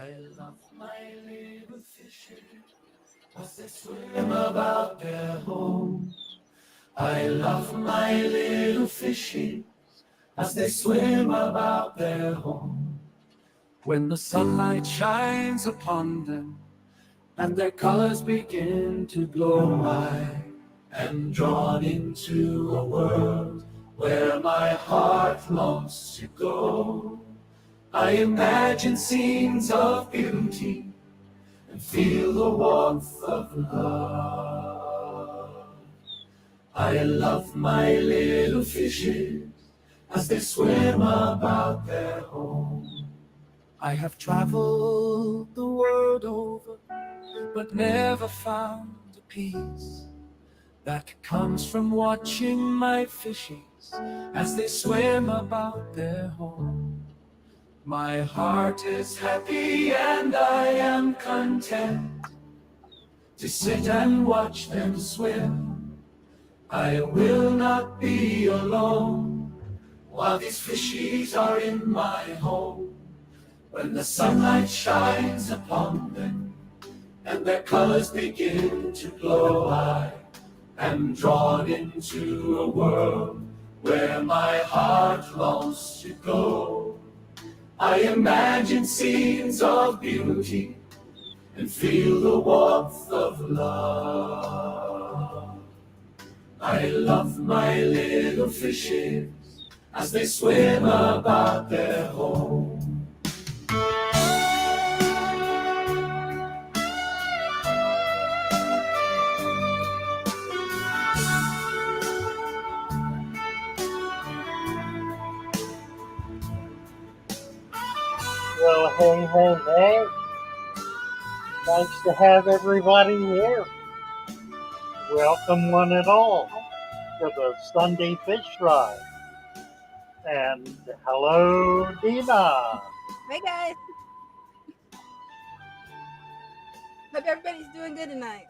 I love my little fishes as they swim about their home. I love my little fishes as they swim about their home. When the sunlight shines upon them and their colors begin to glow, I am drawn into a world where my heart longs to go. I imagine scenes of beauty and feel the warmth of love. I love my little fishes as they swim about their home. I have traveled the world over, but never found a peace that comes from watching my fishes as they swim about their home. My heart is happy and I am content to sit and watch them swim. I will not be alone while these fishies are in my home. When the sunlight shines upon them and their colors begin to glow, I am drawn into a world where my heart longs to go. I imagine scenes of beauty and feel the warmth of love. I love my little fishes as they swim about their home. Well, hey. Nice to have everybody here. Welcome one and all to the Sunday Fish Fry. And hello, Dina. Hey guys. Hope everybody's doing good tonight.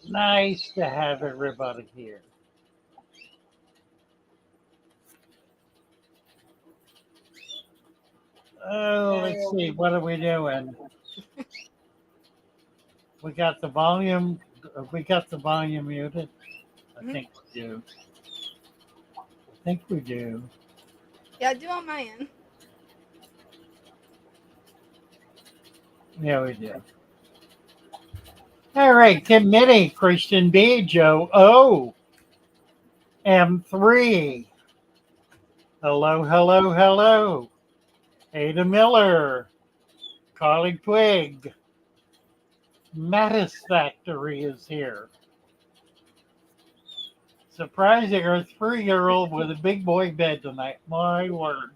Nice to have everybody here. Oh, let's see. What are we doing? We got the volume. We got the volume muted. I think we do. Yeah, do on my end. Yeah, we do. All right, committee, Christian B, Joe O, M3. Hello. Ada Miller, Carly Twig, Mattis Factory is here. Surprising our 3-year-old with a big boy bed tonight. My word.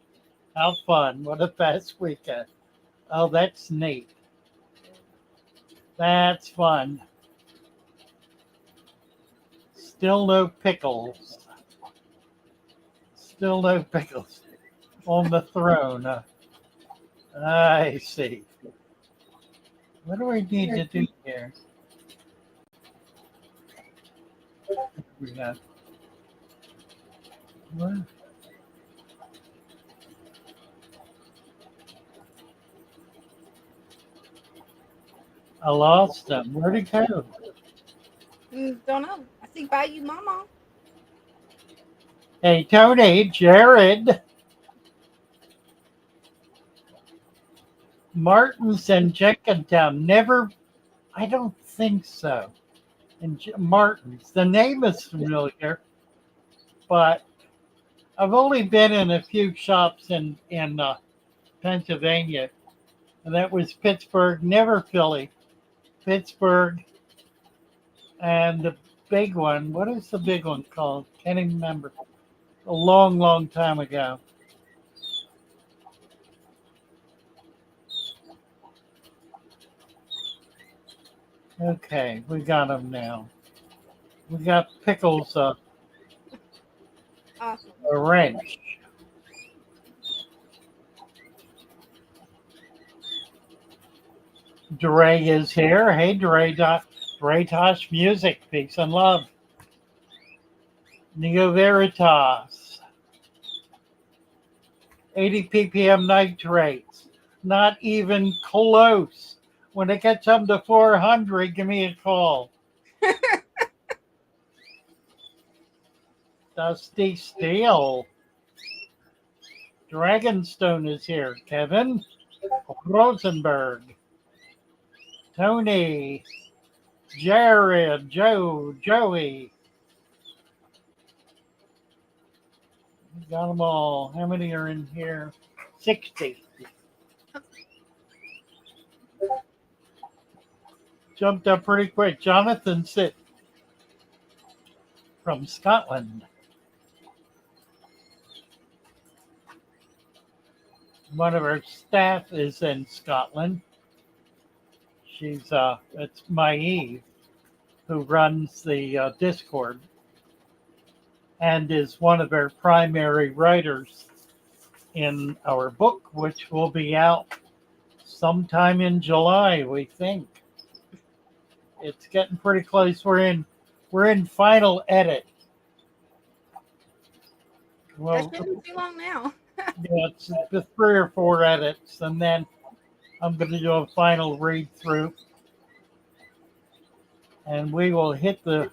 How fun. What a fast weekend. Oh, that's neat. That's fun. Still no pickles. On the throne. I see. What do we need to do here? We got. What? I lost him. Where'd he go? Don't know. I think by you, Mama. Hey, Tony, Jared. Martin's in Jenkintown. Never, I don't think so. And Martin's, the name is familiar, but I've only been in a few shops in Pennsylvania, and that was Pittsburgh, never Philly, Pittsburgh, and the big one. What is the big one called? Can't even remember. A long time ago. Okay, we got them now. We got pickles, awesome. A wrench. Dre is here. Hey, Dre Tosh Music, peace and love. Neo Veritas. 80 ppm nitrates. Not even close. When it gets up to 400, give me a call. Dusty Steel. Dragonstone is here. Kevin Rosenberg. Tony. Jared. Joe. Joey. We got them all. How many are in here? 60. Jumped up pretty quick. Jonathan Sit from Scotland. One of our staff is in Scotland. It's Maeve, who runs the Discord and is one of our primary writers in our book, which will be out sometime in July, we think. It's getting pretty close. We're in final edit. That Well, shouldn't be too long now. yeah, it's the 3 or 4 edits, and then I'm going to do a final read through, and we will hit the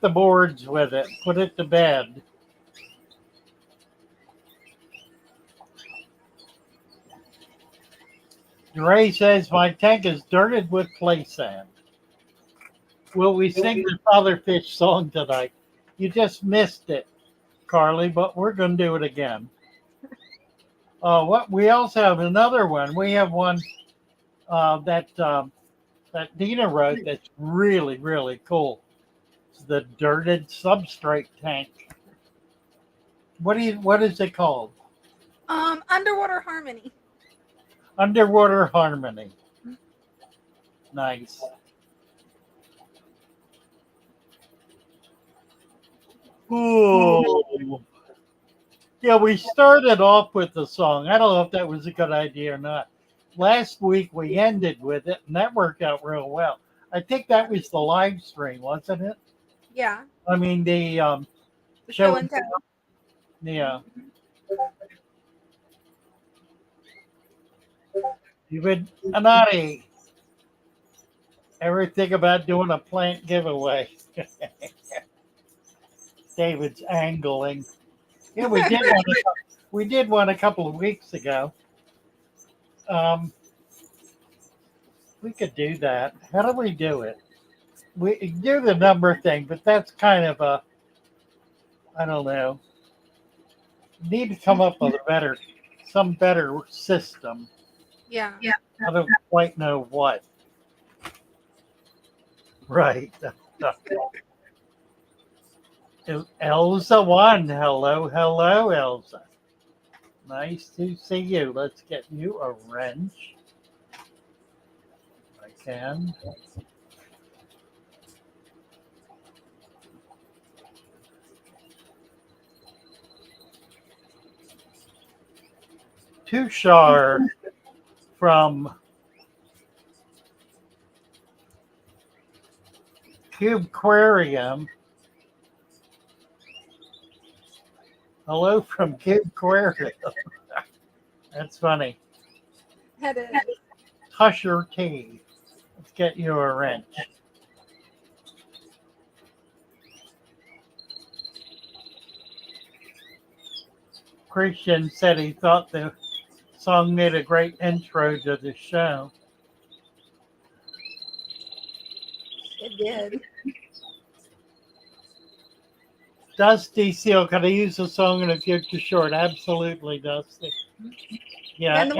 boards with it, put it to bed. Ray says my tank is dirted with play sand. Will we sing the Fatherfish song tonight? You just missed it, Carly, but we're going to do it again. What we also have another one. We have one that Dina wrote that's really, really cool. It's the dirted substrate tank. What is it called? Underwater Harmony. Underwater Harmony. Nice. Ooh. Yeah, we started off with the song. I don't know if that was a good idea or not. Last week we ended with it, and that worked out real well. I think that was the live stream, wasn't it? Yeah. I mean the The show show and tell. Yeah. David Anati. Ever think about doing a plant giveaway? David's angling. Yeah, we did one. We did one a couple of weeks ago. We could do that. How do we do it? We do the number thing, but that's kind of I don't know. Need to come up with some better system. Yeah. I don't quite know what. Right. Elsa one. Hello, Elsa. Nice to see you. Let's get you a wrench. I can. Tushar from Cube Aquarium. Hello from Cube Aquarium. That's funny. That is. Tusher T. Let's get you a wrench. Christian said he thought the song made a great intro to the show. It did. Dusty Seal, can I use the song in a future short? Absolutely, Dusty. Yeah. And the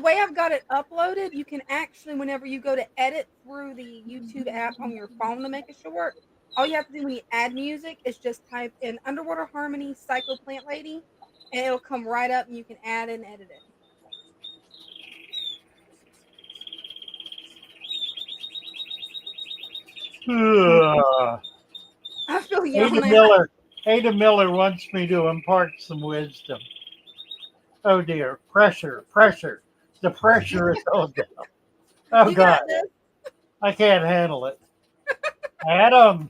way I've got it uploaded, you can actually, whenever you go to edit through the YouTube app on your phone to make it short, all you have to do when you add music is just type in Underwater Harmony Psycho Plant Lady, and it'll come right up and you can add and edit it. I feel yelling. Ada Miller wants me to impart some wisdom. Oh dear, pressure. The pressure is so down. Oh You God, got this. I can't handle it. Adam,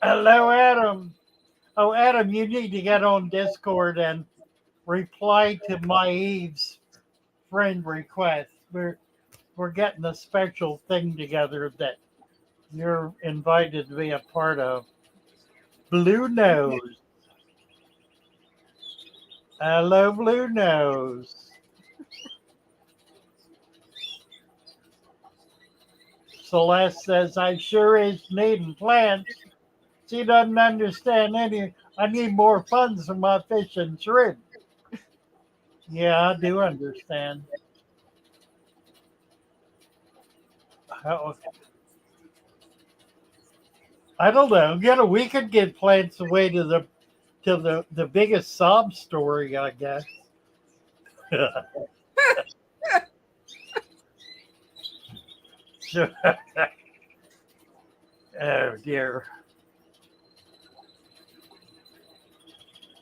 hello, Adam. Oh, Adam, you need to get on Discord and reply to my Eve's friend request. We're getting a special thing together that you're invited to be a part of. Blue Nose. Hello, Blue Nose. Celeste says, I sure is needing plants. She doesn't understand any. I need more funds for my fish and shrimp. Yeah, I do understand. How, I don't know. We could get plants away to the biggest sob story, I guess. So- oh dear.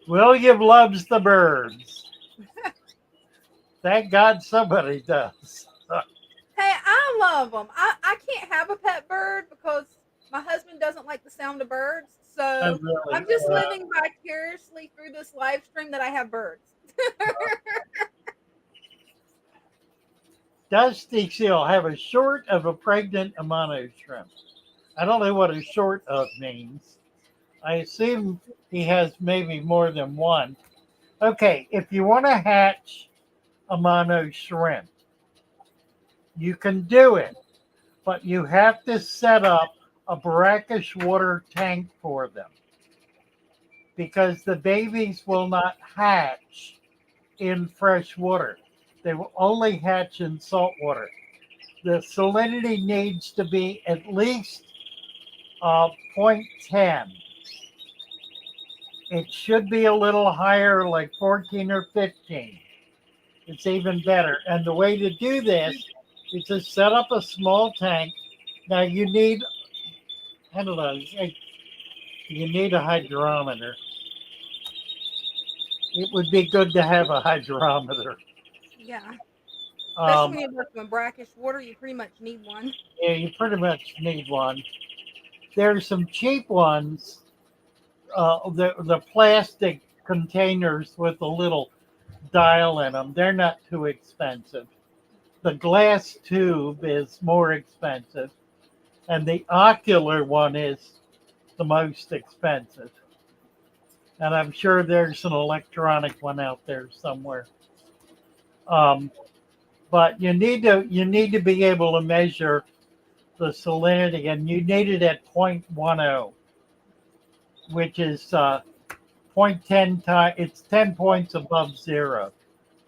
William loves the birds. Thank God somebody does. Hey, I love them. I can't have a pet bird because my husband doesn't like the sound of birds. I So really, I'm just living vicariously through this live stream that I have birds. does Steve Seal have a short of a pregnant Amano shrimp? I don't know what a short of means. I assume he has maybe more than one. Okay, if you want to hatch Amano shrimp, you can do it, but you have to set up a brackish water tank for them because the babies will not hatch in fresh water. They will only hatch in salt water. The salinity needs to be at least 0.10. It should be a little higher, like 14 or 15. It's even better. And the way to do this is to set up a small tank. Now you need, I don't know, you need a hydrometer. It would be good to have a hydrometer. Yeah. Especially Um, when you're working with brackish water, you pretty much need one. yeah, you pretty much need one. There's some cheap ones, the plastic containers with a little dial in them. They're not too expensive. The glass tube is more expensive, and the ocular one is the most expensive. And I'm sure there's an electronic one out there somewhere. Um, but you need to be able to measure the salinity, and you need it at 0.10, which is 0.10 times. It's 10 points above zero,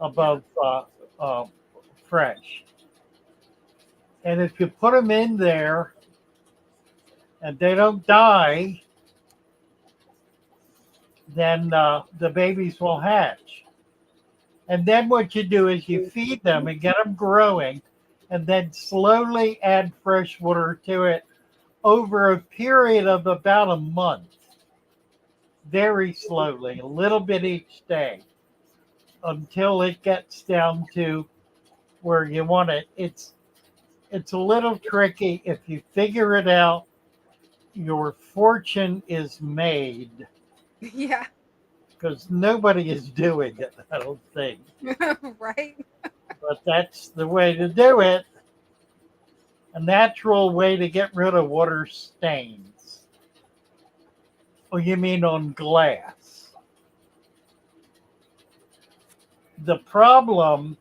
above fresh. And if you put them in there and they don't die, then the babies will hatch. And then what you do is you feed them and get them growing, and then slowly add fresh water to it over a period of about a month. Very slowly, a little bit each day, until it gets down to where you want it. It's a little tricky. If you figure it out, your fortune is made Yeah. because nobody is doing it, I don't think. Right? But that's the way to do it. A natural way to get rid of water stains. Oh, you mean on glass? The problem,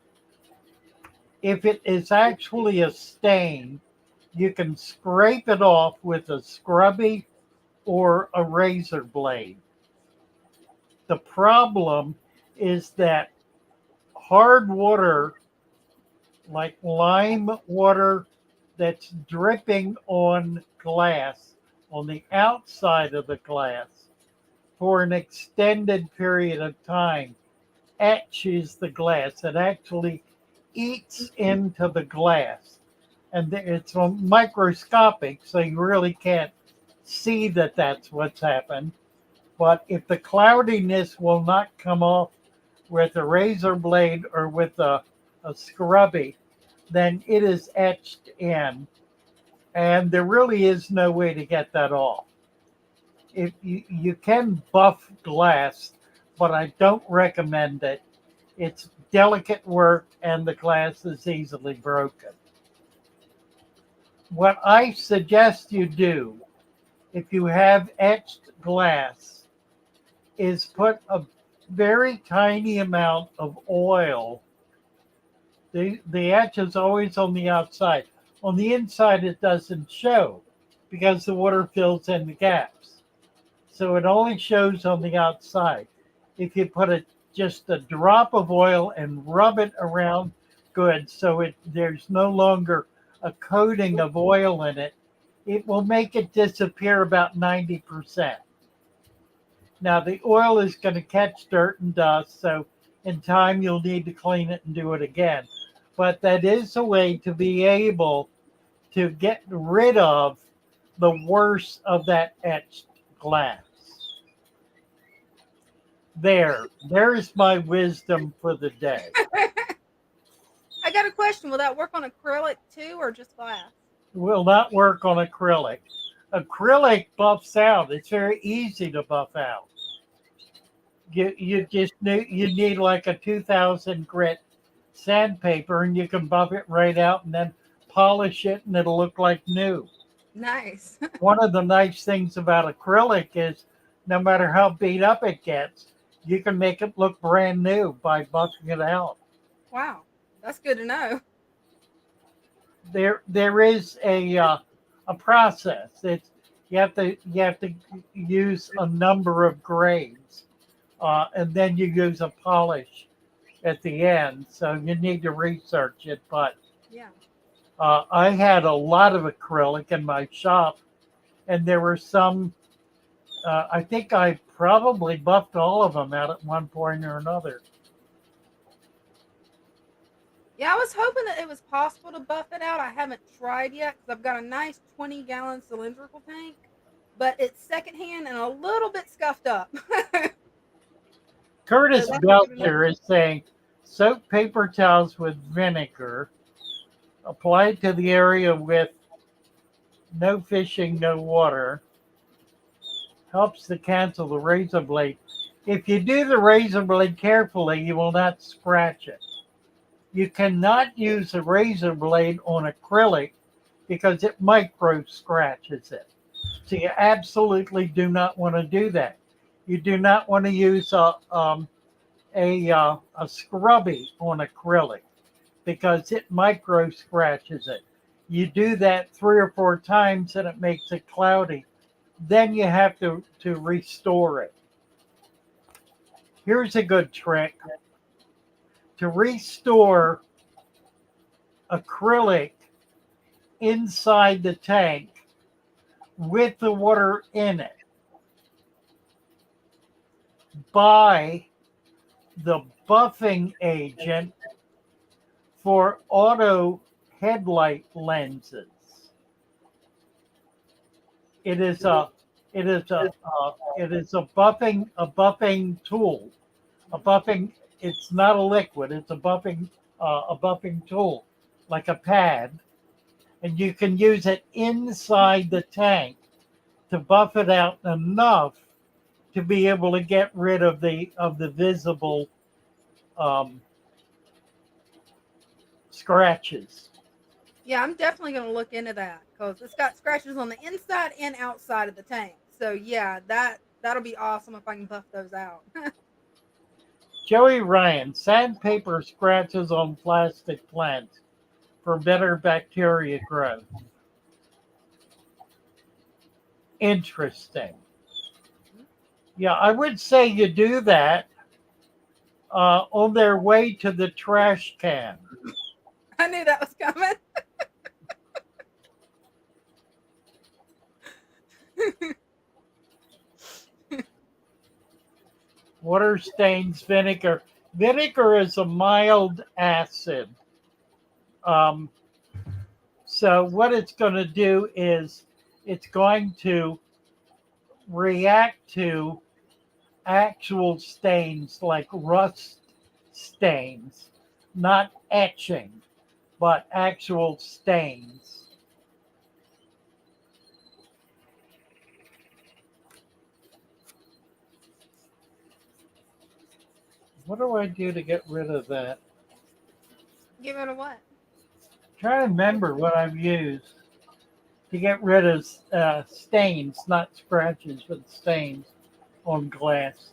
if it is actually a stain, you can scrape it off with a scrubby or a razor blade. The problem is that hard water, like lime water that's dripping on glass, on the outside of the glass, for an extended period of time, etches the glass. It actually eats into the glass. And it's microscopic, so you really can't see that that's what's happened. But if the cloudiness will not come off with a razor blade or with a scrubby, then it is etched in. And there really is no way to get that off. If you can buff glass, but I don't recommend it It's delicate work and the glass is easily broken. What I suggest you do if you have etched glass is put a very tiny amount of oil. The etch is always on the outside. On the inside, it doesn't show because the water fills in the gaps. So it only shows on the outside. If you put just a drop of oil and rub it around good so there's no longer a coating of oil in it, it will make it disappear about 90%. Now the oil is going to catch dirt and dust, so in time you'll need to clean it and do it again. But that is a way to be able to get rid of the worst of that etched glass. There's my wisdom for the day. I got a question. Will that work on acrylic too, or just glass? Will not work on acrylic. Acrylic buffs out. It's very easy to buff out. You need like a 2000 grit sandpaper, and you can buff it right out and then polish it, and it'll look like new. Nice. One of the nice things about acrylic is no matter how beat up it gets, you can make it look brand new by buffing it out. Wow, that's good to know. There is a process. You have to use a number of grades, and then you use a polish at the end. So you need to research it. But Yeah. I had a lot of acrylic in my shop, and there were some. I think I probably buffed all of them out at one point or another. Yeah, I was hoping that it was possible to buff it out. I haven't tried yet because I've got a nice 20-gallon cylindrical tank, but it's secondhand and a little bit scuffed up. So Curtis that's good to know. Belcher is saying soak paper towels with vinegar, apply it to the area with no fishing, no water, helps to cancel the razor blade. If you do the razor blade carefully, you will not scratch it. You cannot use a razor blade on acrylic because it micro scratches it. So you absolutely do not want to do that. You do not want to use a scrubby on acrylic because it micro scratches it. You do that 3 or 4 times and it makes it cloudy. Then you have to restore it. Here's a good trick. To restore acrylic inside the tank with the water in it, buy the buffing agent for auto headlight lenses. It is a buffing tool. A buffing. It's not a liquid. It's a buffing tool, like a pad, and you can use it inside the tank to buff it out enough to be able to get rid of the visible um, scratches. Yeah, I'm definitely going to look into that because it's got scratches on the inside and outside of the tank. So yeah, that'll be awesome if I can buff those out. Joey Ryan, sandpaper scratches on plastic plants for better bacteria growth. Interesting. Yeah, I would say you do that on their way to the trash can. I knew that was coming. Water stains vinegar. Vinegar is a mild acid. Um, so what it's going to do is it's going to react to actual stains like rust stains, not etching, but actual stains. What do I do to get rid of that? Get rid of what? Try to remember what I've used to get rid of stains, not scratches, but stains on glass.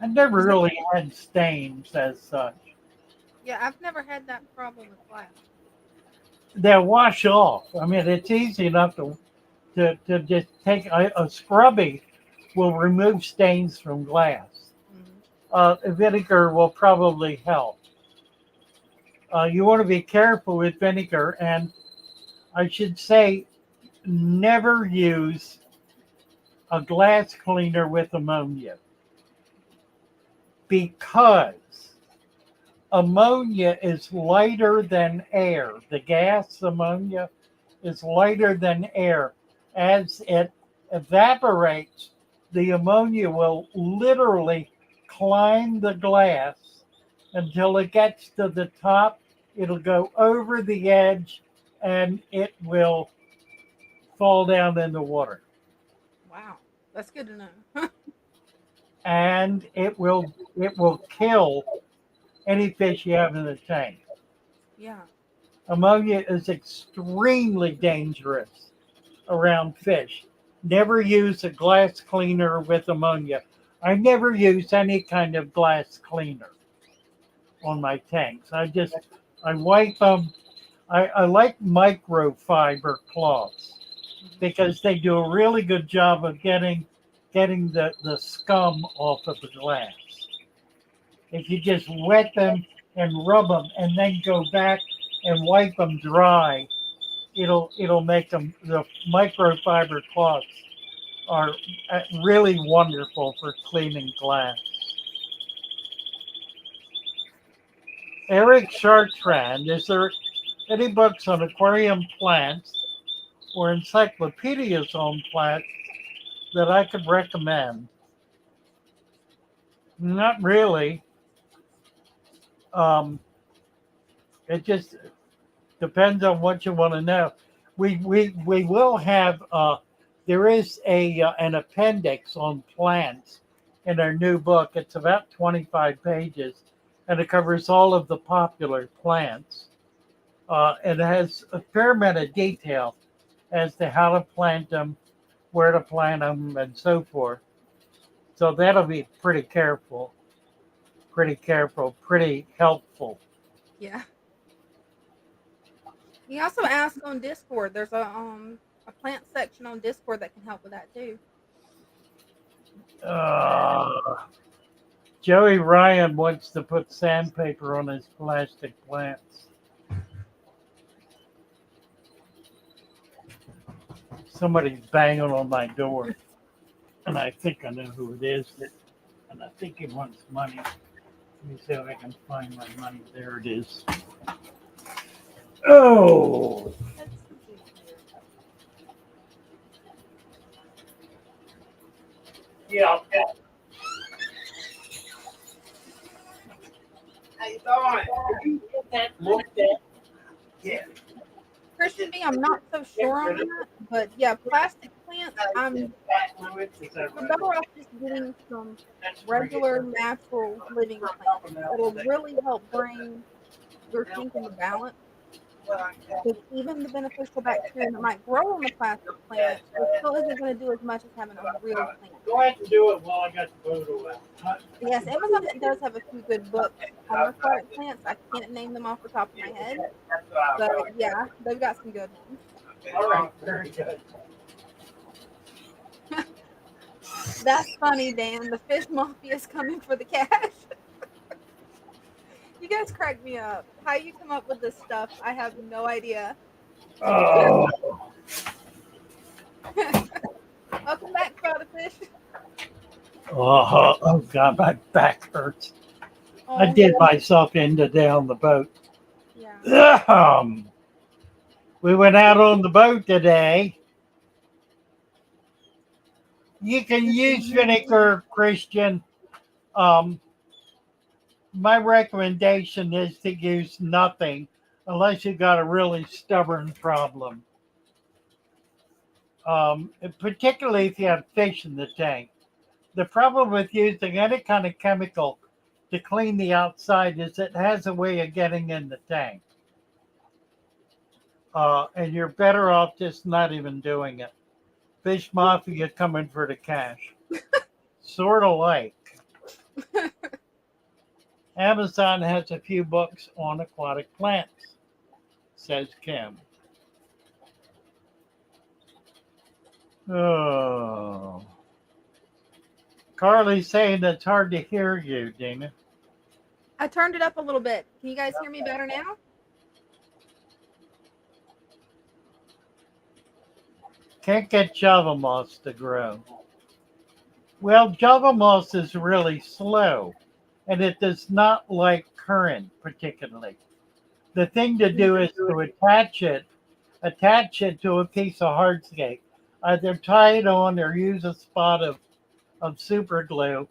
I've never Is it? really had stains as such. Yeah, I've never had that problem with glass. They'll wash off. I mean, it's easy enough to just take a scrubby will remove stains from glass. Hmm. Vinegar will probably help. You want to be careful with vinegar, and I should say, never use a glass cleaner with ammonia because ammonia is lighter than air. The gas ammonia is lighter than air. As it evaporates, the ammonia will literally climb the glass until it gets to the top. It'll go over the edge and it will fall down in the water. Wow, that's good to know. And it will kill any fish you have in the tank. Yeah. Ammonia is extremely dangerous around fish. Never use a glass cleaner with ammonia. I never use any kind of glass cleaner on my tanks. I wipe them. I like microfiber cloths Hmm. because they do a really good job of getting the scum off of the glass. If you just wet them and rub them and then go back and wipe them dry, it'll make them. The microfiber cloths are really wonderful for cleaning glass. Eric Chartrand, is there any books on aquarium plants or encyclopedias on plants that I could recommend? Not really. Um, it just depends on what you want to know. We will have there is a an appendix on plants in our new book. It's about 25 pages, and it covers all of the popular plants. It has a fair amount of detail as to how to plant them, where to plant them, and so forth. So that'll be pretty helpful. Yeah. You also ask on Discord. There's a plant section on Discord that can help with that too. Uh, Joey Ryan wants to put sandpaper on his plastic plants. Somebody's banging on my door, and I think I know who it is. And I think he wants money. Let me see if I can find my money. There it is. Oh, Let's see here. yeah. How you doing? You get that looked at? Yeah. Christian B, I'm not so sure on that, but yeah, plastic plants. I'm Is that You're right? better off just getting some regular natural living plants. It'll really help bring your tank into balance. Because even the beneficial bacteria that might grow on the plastic plant, it still isn't going to do as much as having a real plant. Go ahead and do it while I got the photo out. Yes, Amazon does have a few good books on aquatic plants. I can't name them off the top of my head, but yeah, they've got some good ones. All right, very good. That's funny, Dan. The fish mafia is coming for the cash. You guys crack me up. How you come up with this stuff, I have no idea. Oh, Welcome back, Sprouted Fish. oh God, my back hurts. I Oh, did myself in today on the boat. yeah. We went out on the boat today. You can use vinegar, Christian. Um, my recommendation is to use nothing unless you got a really stubborn problem. Particularly if you have fish in the tank. The problem with using any kind of chemical to clean the outside is it has a way of getting in the tank. And you're better off just not even doing it. Fish mafia coming for the cash. Sort of like Amazon has a few books on aquatic plants, says Kim. Oh. Carly's saying it's hard to hear you, Dina. I turned it up a little bit. Can you guys hear me better now? Can't get Java moss to grow. Well, Java moss is really slow and it does not like current particularly. The thing to do is to attach it to a piece of hardscape. Either tie it on or use a spot of super glue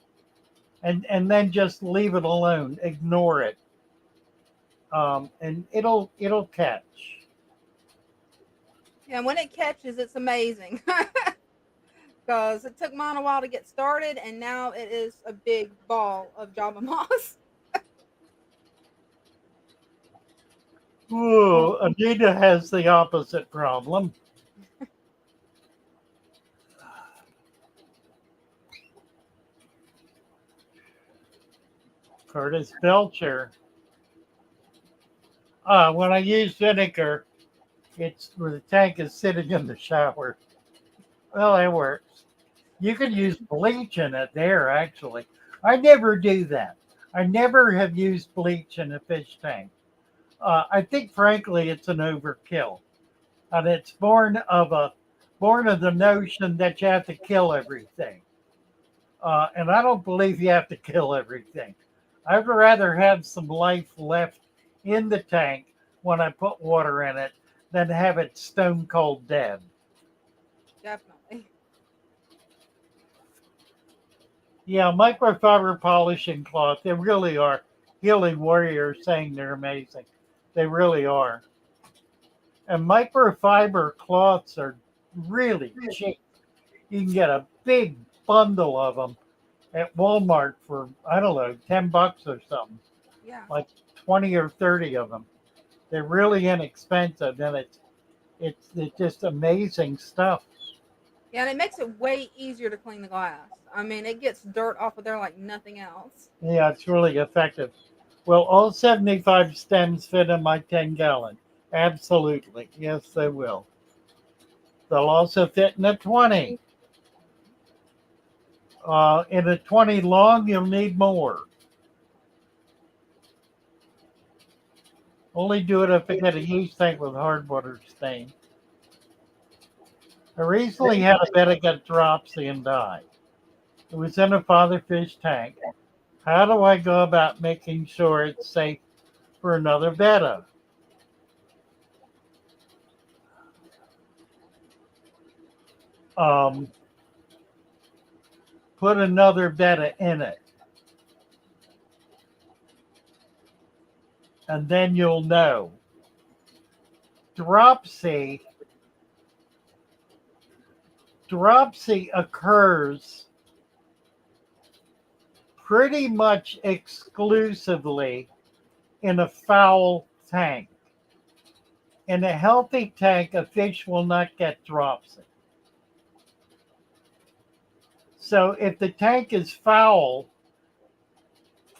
and then just leave it alone. Ignore it. And it'll catch. Yeah, when it catches, it's amazing. Because it took mine a while to get started, and now it is a big ball of Java moss. Ooh, Anita has the opposite problem. Curtis Belcher. When I use vinegar, it's where the tank is sitting in the shower. Well, that works. You can use bleach in it there, actually. I never do that. I never have used bleach in a fish tank. I think, frankly, it's an overkill, and it's born of the notion that you have to kill everything. And I don't believe you have to kill everything. I'd rather have some life left in the tank when I put water in it than have it stone cold dead. Definitely. Yeah, microfiber polishing cloth, they really are. Healing Warrior saying they're amazing. They really are. And microfiber cloths are really cheap. You can get a big bundle of them at Walmart for, I don't know, $10 or something, Yeah. like 20 or 30 of them. They're really inexpensive and it's just amazing stuff. Yeah, and it makes it way easier to clean the glass. I mean, it gets dirt off of there like nothing else. Yeah, it's really effective. Will all 75 stems fit in my 10-gallon? Absolutely. Yes, they will. They'll also fit in a 20. In a 20 long, you'll need more. Only do it if you get a yeast tank with hard water stain. I recently had a betta get dropsy and die. It was in a father fish tank. How do I go about making sure it's safe for another betta? Um, Put another betta in it. And then you'll know. Dropsy occurs pretty much exclusively in a foul tank. In a healthy tank, a fish will not get dropsy. So if the tank is foul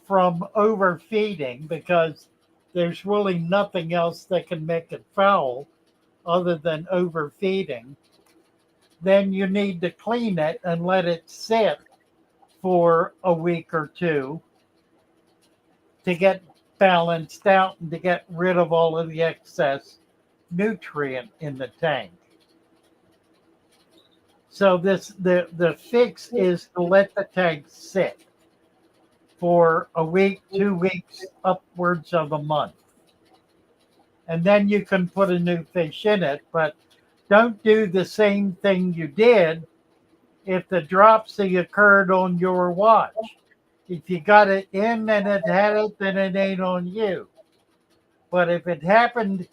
from overfeeding, because there's really nothing else that can make it foul other than overfeeding, then you need to clean it and let it sit for a week or two to get balanced out and to get rid of all of the excess nutrient in the tank. So the fix is to let the tank sit for a week, 2 weeks, upwards of a month. And then you can put a new fish in it, but don't do the same thing you did if the dropsy occurred on your watch. If you got it in and it had it, then it ain't on you. But if it happened,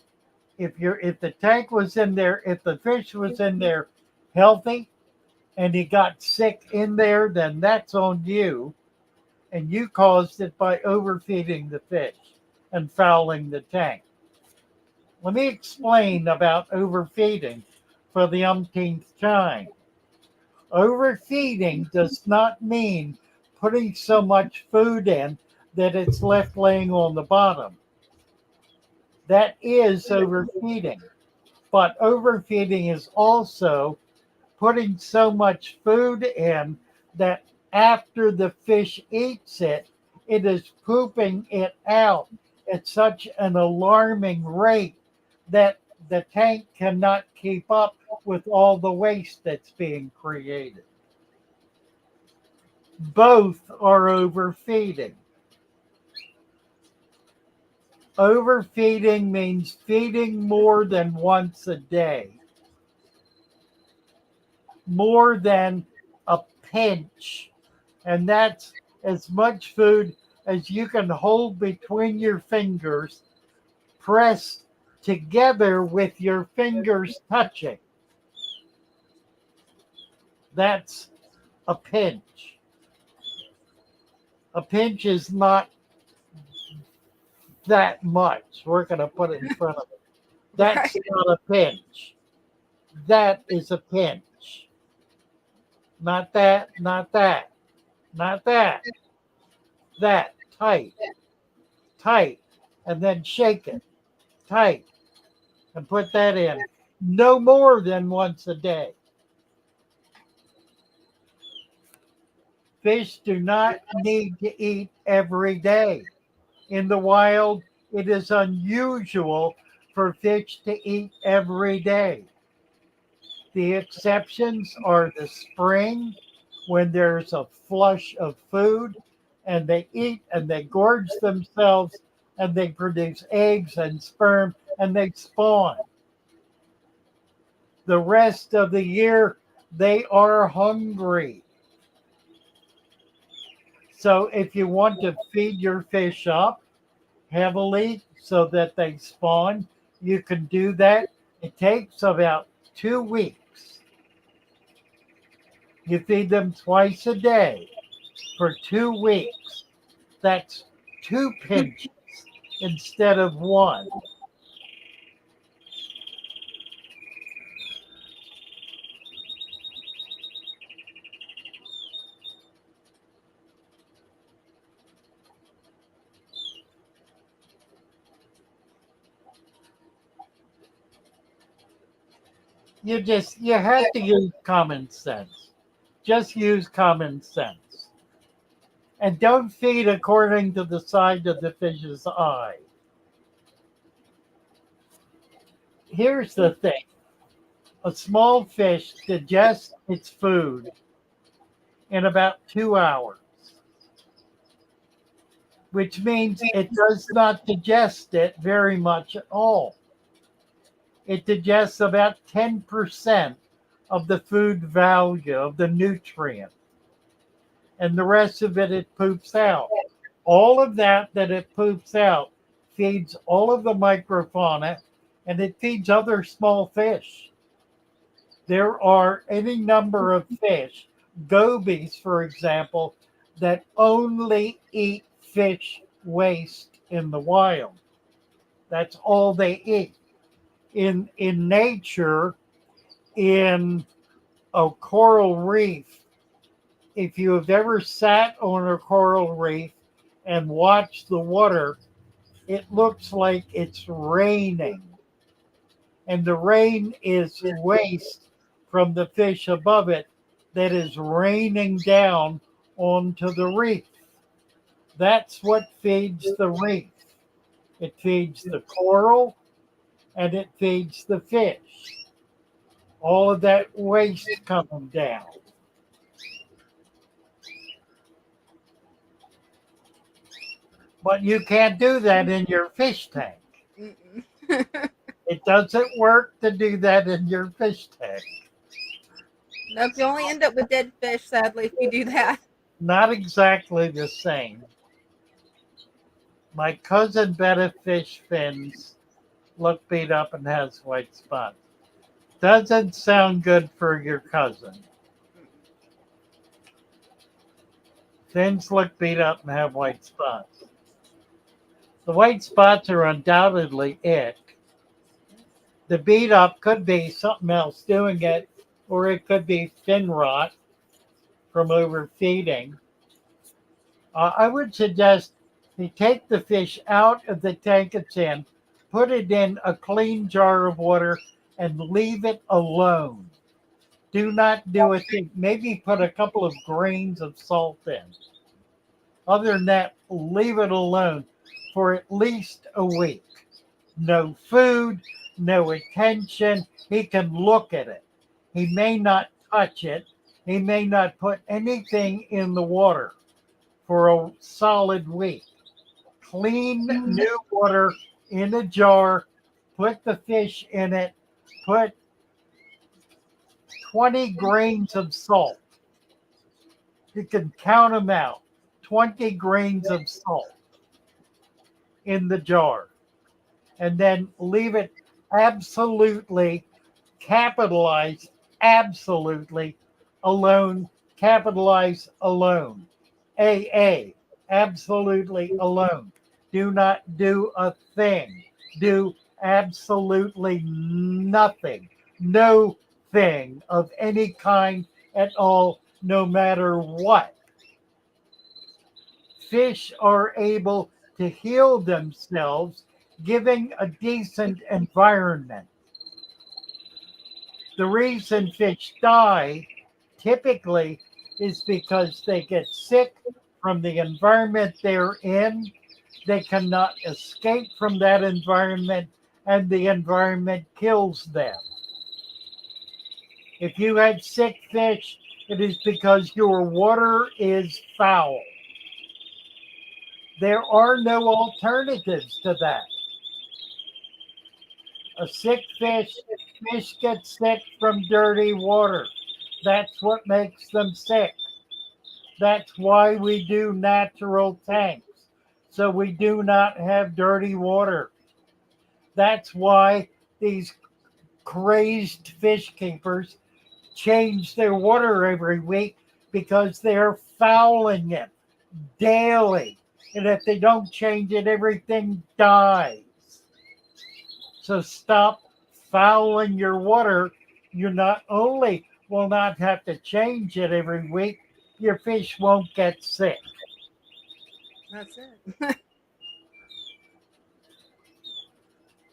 if the tank was in there, if the fish was in there healthy, and he got sick in there, then that's on you. And you caused it by overfeeding the fish and fouling the tank. Let me explain about overfeeding for the umpteenth time. Overfeeding does not mean putting so much food in that it's left laying on the bottom. That is overfeeding. But overfeeding is also putting so much food in that after the fish eats it, it is pooping it out at such an alarming rate that the tank cannot keep up with all the waste that's being created. Both are overfeeding. Overfeeding means feeding more than once a day, more than a pinch. And that's as much food as you can hold between your fingers, pressed together with your fingers touching. That's a pinch. A pinch is not that much. We're going to put it in front of it. That's Right. not a pinch. That is a pinch. Not that, not that, not that. That. Tight, tight. And then shake it. Tight. And put that in. No more than once a day. Fish do not need to eat every day. In the wild, it is unusual for fish to eat every day. The exceptions are the spring, when there's a flush of food, and they eat and they gorge themselves and they produce eggs and sperm and they spawn. The rest of the year, they are hungry. So if you want to feed your fish up heavily so that they spawn, you can do that. It takes about 2 weeks. You feed them twice a day for 2 weeks. That's two pinches instead of one. You have to use common sense. Just use common sense. And don't feed according to the size of the fish's eye. Here's the thing. A small fish digests its food in about 2 hours, which means it does not digest it very much at all. It digests about 10% of the food value of the nutrient, and the rest of it poops out. All of that it poops out feeds all of the microfauna, and it feeds other small fish. There are any number of fish, gobies, for example, that only eat fish waste in the wild. That's all they eat. In nature, in a coral reef, if you have ever sat on a coral reef and watched the water, it looks like it's raining. And the rain is waste from the fish above it that is raining down onto the reef. That's what feeds the reef. It feeds the coral and it feeds the fish. All of that waste coming down. But you can't do that in your fish tank. Mm-mm. It doesn't work to do that in your fish tank. Nope, you only end up with dead fish, sadly, if you do that. Not exactly the same. My cousin Betta fish fins look beat up and has white spots. Doesn't sound good for your cousin. Fins look beat up and have white spots. The white spots are undoubtedly ick. The beat up could be something else doing it, or it could be fin rot from overfeeding. I would suggest you take the fish out of the tank it's in, put it in a clean jar of water, and leave it alone. Do not do a thing. Maybe put a couple of grains of salt in. Other than that, leave it alone for at least a week. No food, no attention. He can look at it. He may not touch it. He may not put anything in the water for a solid week. Clean new water in a jar, put the fish in it, put 20 grains of salt. You can count them out. 20 grains of salt in the jar. And then leave it absolutely capitalized, absolutely alone, capitalize alone. AA, absolutely alone. Do not do a thing. Do absolutely nothing. No thing of any kind at all, no matter what. Fish are able to heal themselves giving a decent environment. The reason fish die typically is because they get sick from the environment they're in. They cannot escape from that environment, and the environment kills them. If you had sick fish, it is because your water is foul. There are no alternatives to that. A sick fish gets sick from dirty water. That's what makes them sick. That's why we do natural tanks, so we do not have dirty water. That's why these crazed fish keepers change their water every week, because they're fouling it daily. And if they don't change it, everything dies. So stop fouling your water. You not only will not have to change it every week, your fish won't get sick. That's it.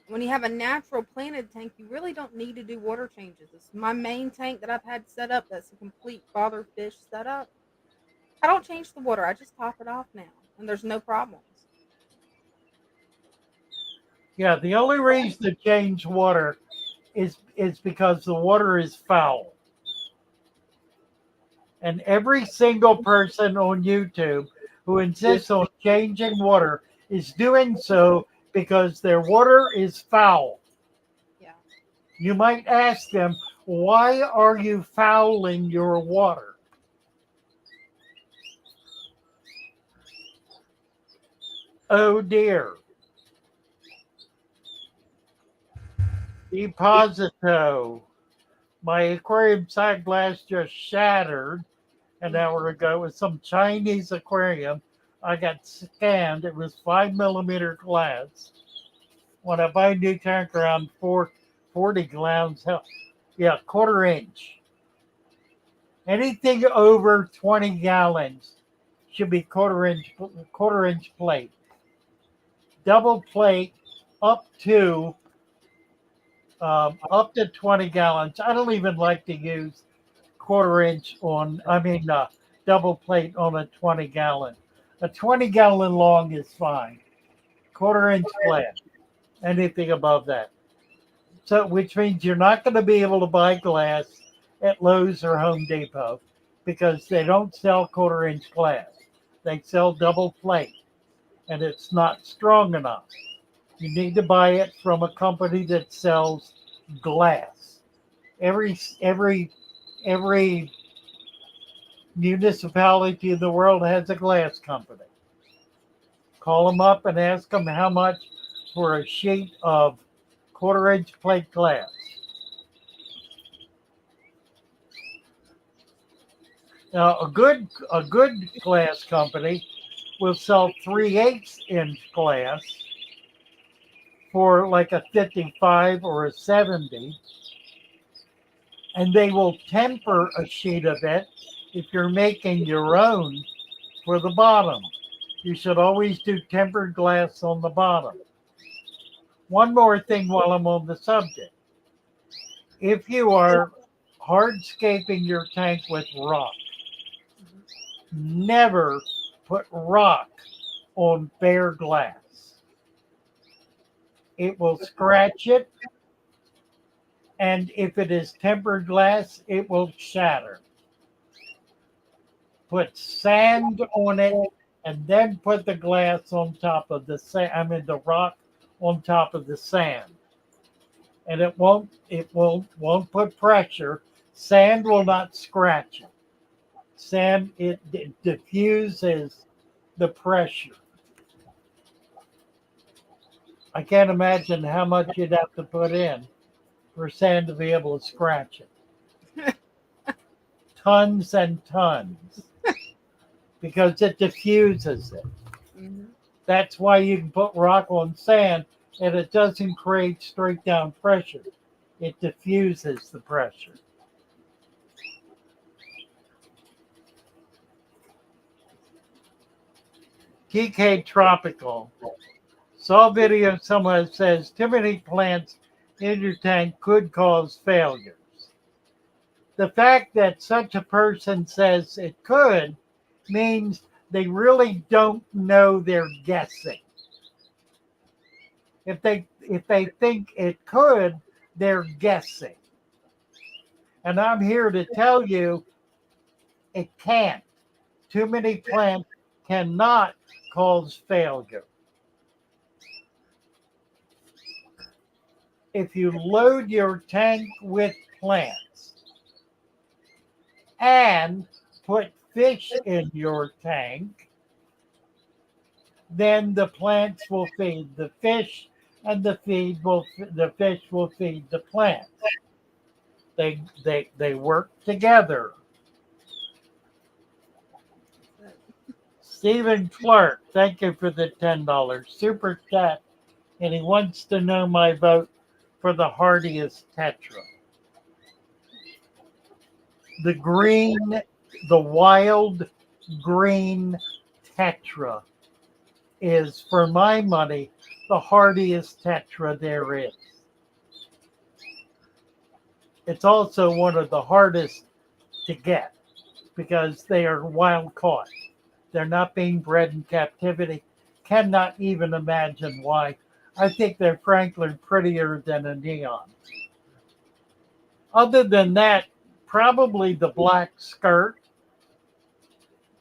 When you have a natural planted tank, you really don't need to do water changes. It's my main tank that I've had set up. That's a complete father fish setup. I don't change the water. I just top it off now, and there's no problems. Yeah, the only reason to change water is because the water is foul. And every single person on YouTube who insists on changing water is doing so because their water is foul. Yeah. You might ask them, why are you fouling your water? Oh dear. Deposito. My aquarium side glass just shattered an hour ago with some Chinese aquarium. I got scammed. It was 5 millimeter glass. When I buy a new tank around 40 gallons, yeah, quarter inch. Anything over 20 gallons should be quarter inch plate. Double plate up to 20 gallons. I don't even like to use quarter inch on, double plate on a 20 gallon. A 20 gallon long is fine. Quarter inch flat. Anything above that. So, which means you're not going to be able to buy glass at Lowe's or Home Depot because they don't sell quarter inch glass. They sell double plate, and it's not strong enough. You need to buy it from a company that sells glass. Every municipality in the world has a glass company. Call them up and ask them how much for a sheet of quarter inch plate glass. Now, a good glass company will sell 3/8 inch glass for like a 55 or a 70, and they will temper a sheet of it if you're making your own for the bottom. You should always do tempered glass on the bottom. One more thing while I'm on the subject. If you are hardscaping your tank with rock, never put rock on bare glass. It will scratch it, and if it is tempered glass, it will shatter. Put sand on it, and then put the glass on top of the sand. I mean the rock on top of the sand, and it won't put pressure. Sand will not scratch it. Sand it diffuses the pressure. I can't imagine how much you'd have to put in for sand to be able to scratch it. Tons and tons because it diffuses it. Mhm. That's why you can put rock on sand and it doesn't create straight down pressure. It diffuses the pressure. TK Tropical. Saw a video someone says too many plants in your tank could cause failures. The fact that such a person says it could means they really don't know, they're guessing. If they think it could, they're guessing. And I'm here to tell you it can't. Too many plants cannot cause failure. If you load your tank with plants and put fish in your tank, then the plants will feed the fish and the fish will feed the plants. They work together. Stephen Clark, thank you for the $10 super chat, and he wants to know my vote for the hardiest tetra. The wild green tetra is, for my money, the hardiest tetra there is. It's also one of the hardest to get because they are wild caught. They're not being bred in captivity. Cannot even imagine why. I think they're frankly prettier than a neon. Other than that, probably the black skirt.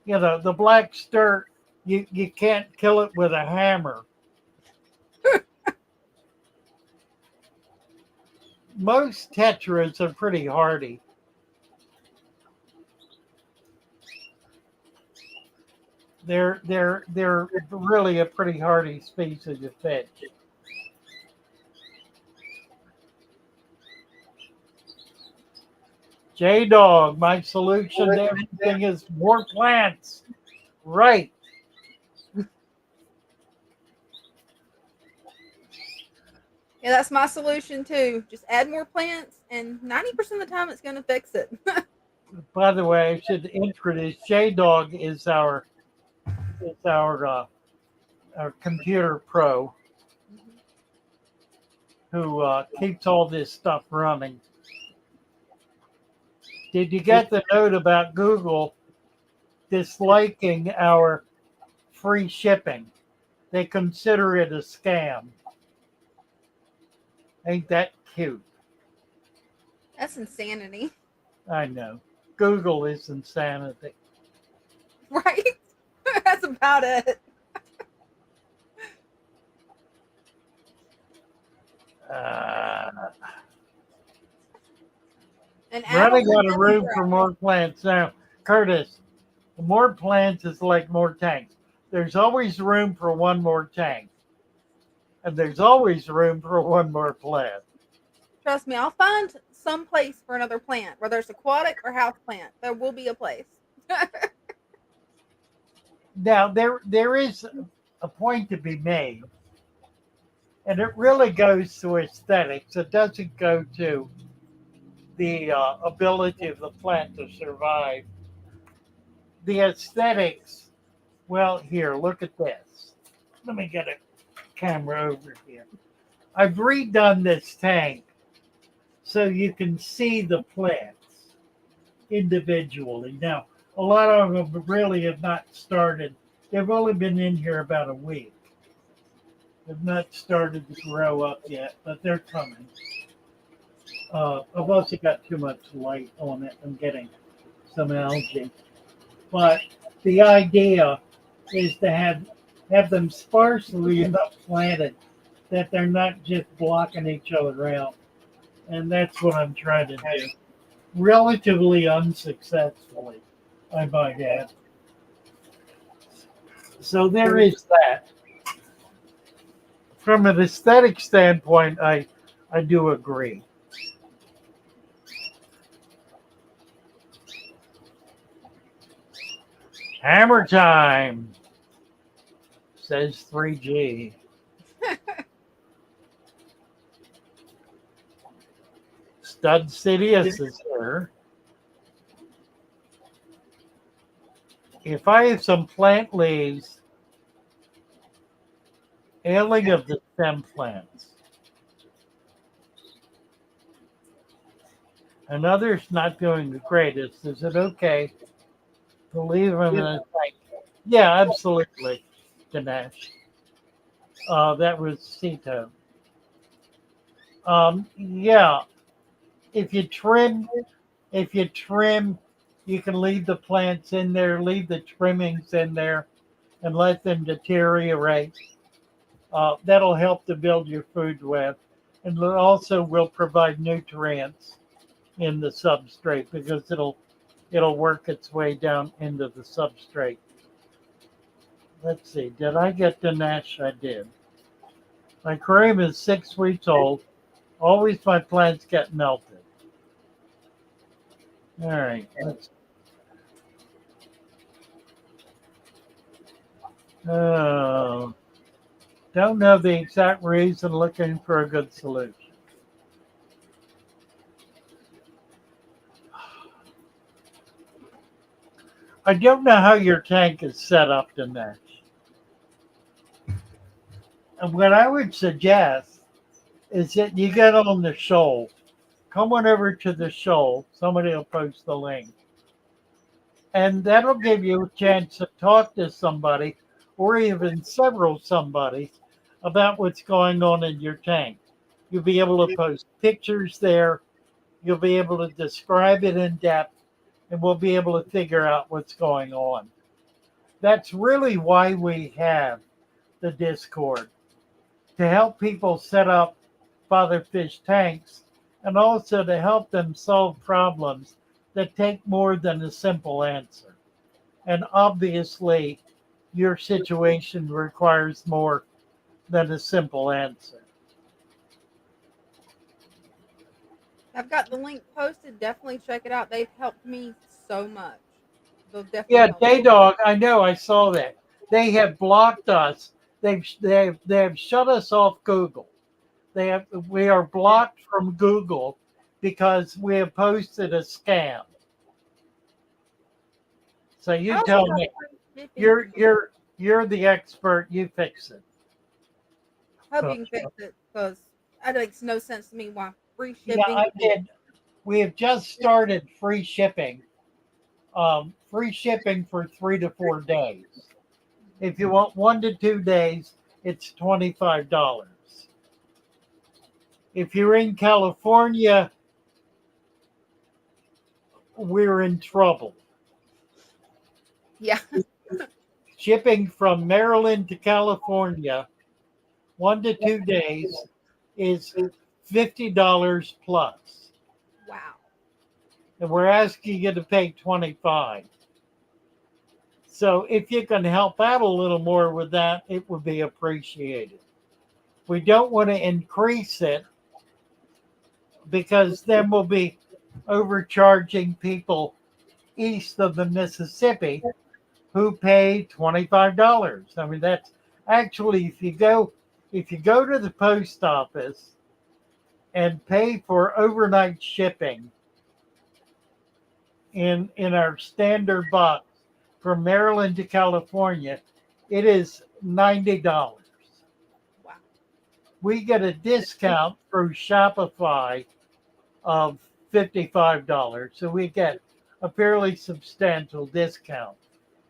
You know, the black skirt, you can't kill it with a hammer. Most tetras are pretty hardy. They're really a pretty hardy species of fish. J Dog, my solution to everything is more plants. Right. Yeah, that's my solution too. Just add more plants, and 90% of the time it's going to fix it. By the way, I should introduce J Dog is our computer pro who keeps all this stuff running. Did you get the note about Google disliking our free shipping? They consider it a scam. Ain't that cute? That's insanity, I know. Google is insanity. right? That's about it. And Running Apple out of room doesn't for more plants. Now, Curtis, more plants is like more tanks. There's always room for one more tank. And there's always room for one more plant. trust me. I'll find some place for another plant, whether it's aquatic or house plant. There will be a place. Now there is a point to be made, and it really goes to aesthetics. It doesn't go to the ability of the plant to survive. The aesthetics. Well, here, look at this. Let me get a camera over here. I've redone this tank so you can see the plants individually. Now, a lot of them really have not started. They've only been in here about a week. They've not started to grow up yet, but they're coming. I've also got too much light on it. I'm getting some algae. But the idea is to have them sparsely enough planted that they're not just blocking each other out. And that's what I'm trying to do. Relatively unsuccessfully, I might add. So there is that. From an aesthetic standpoint, I do agree. Hammer time, says 3G. Stud Sidious is here. If I have some plant leaves ailing of the stem plants, and others not doing the greatest, is it okay to leave them in a tank? Yeah, absolutely, Dinesh. That was Sito. Yeah, if you trim, you can leave the plants in there, leave the trimmings in there, and let them deteriorate. That'll help to build your food web, and it also will provide nutrients in the substrate because it'll work its way down into the substrate. Let's see, did I get Dinesh? I did. My aquarium is 6 weeks old. Always my plants get melted. All right, let's. Oh, don't know the exact reason. Looking for a good solution. I don't know how your tank is set up, Dinesh. And what I would suggest is that you get on the shoal. Come on over to the shoal. Somebody will post the link. And that'll give you a chance to talk to somebody or even several somebodies about what's going on in your tank. You'll be able to post pictures there. You'll be able to describe it in depth, and we'll be able to figure out what's going on. That's really why we have the Discord, to help people set up father fish tanks and also to help them solve problems that take more than a simple answer. And obviously, your situation requires more than a simple answer. I've got the link posted. Definitely check it out. They've helped me so much. They'll definitely Yeah, help you. Daydog, I know, I saw that. They have blocked us. They have shut us off Google. We are blocked from Google because we have posted a scam. So you I tell also me, got free shipping. you're the expert. You fix it. Hope you can fix it because that makes no sense to me. Why free Yeah, shipping? I did. We have just started free shipping. Free shipping for 3 to 4 days. If you want 1 to 2 days, it's $25. If you're in California, we're in trouble. Yeah. Shipping from Maryland to California, 1 to 2 days, is $50 plus. Wow. And we're asking you to pay 25. So if you can help out a little more with that, it would be appreciated. We don't want to increase it because then we'll be overcharging people east of the Mississippi who pay $25. I mean, that's actually if you go to the post office and pay for overnight shipping in our standard box from Maryland to California, it is $90. Wow. We get a discount through Shopify of $55. So we get a fairly substantial discount.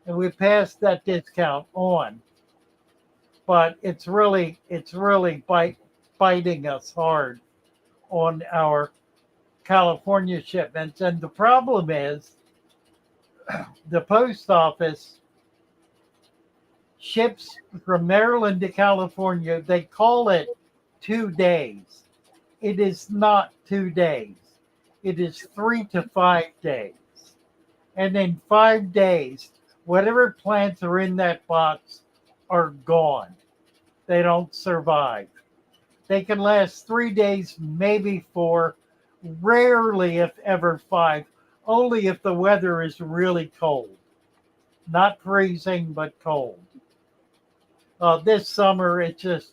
And we pass that discount on. But it's really biting us hard on our California shipments. And the problem is the post office ships from Maryland to California. They call it 2 days. It is not 2 days. It is 3 to 5 days. And in 5 days, whatever plants are in that box are gone. They don't survive. They can last 3 days, maybe 4, rarely if ever 5, only if the weather is really cold. Not freezing, but cold. This summer, it's just,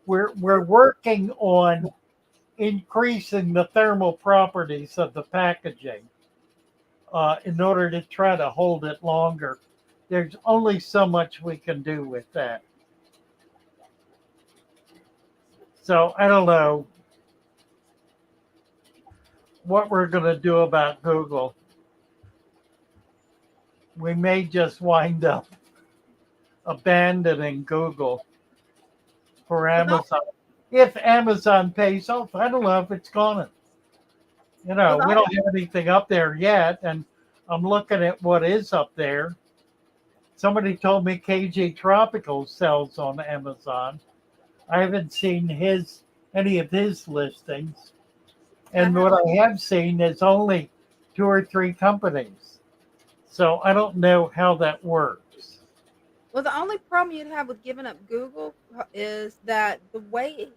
we're working on increasing the thermal properties of the packaging in order to try to hold it longer. There's only so much we can do with that. So I don't know what we're going to do about Google. We may just wind up abandoning Google for Amazon. If Amazon pays off, I don't know if it's gonna. We don't have anything up there yet, and I'm looking at what is up there. Somebody told me KG Tropical sells on Amazon. I haven't seen any of his listings, and what I have seen is only 2 or 3 companies. So I don't know how that works. Well, the only problem you'd have with giving up Google is that the way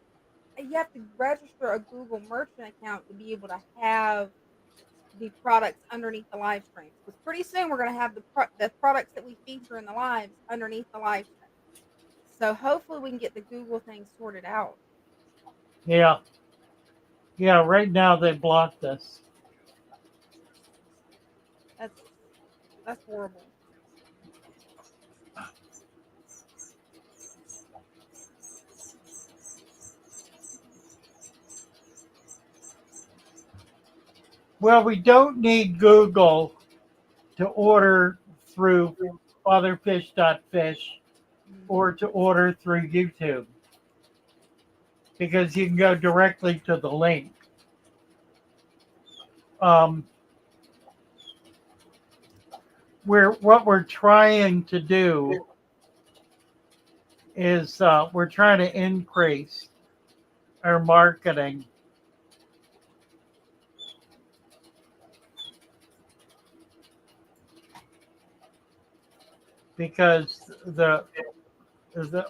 you have to register a Google merchant account to be able to have the products underneath the live streams. Because pretty soon we're going to have the products that we feature in the lives underneath the live stream. So hopefully we can get the Google thing sorted out. Yeah. Yeah, right now they blocked us. That's horrible. Well, we don't need Google to order through fatherfish.fish or to order through YouTube because you can go directly to the link. What we're trying to do is we're trying to increase our marketing because the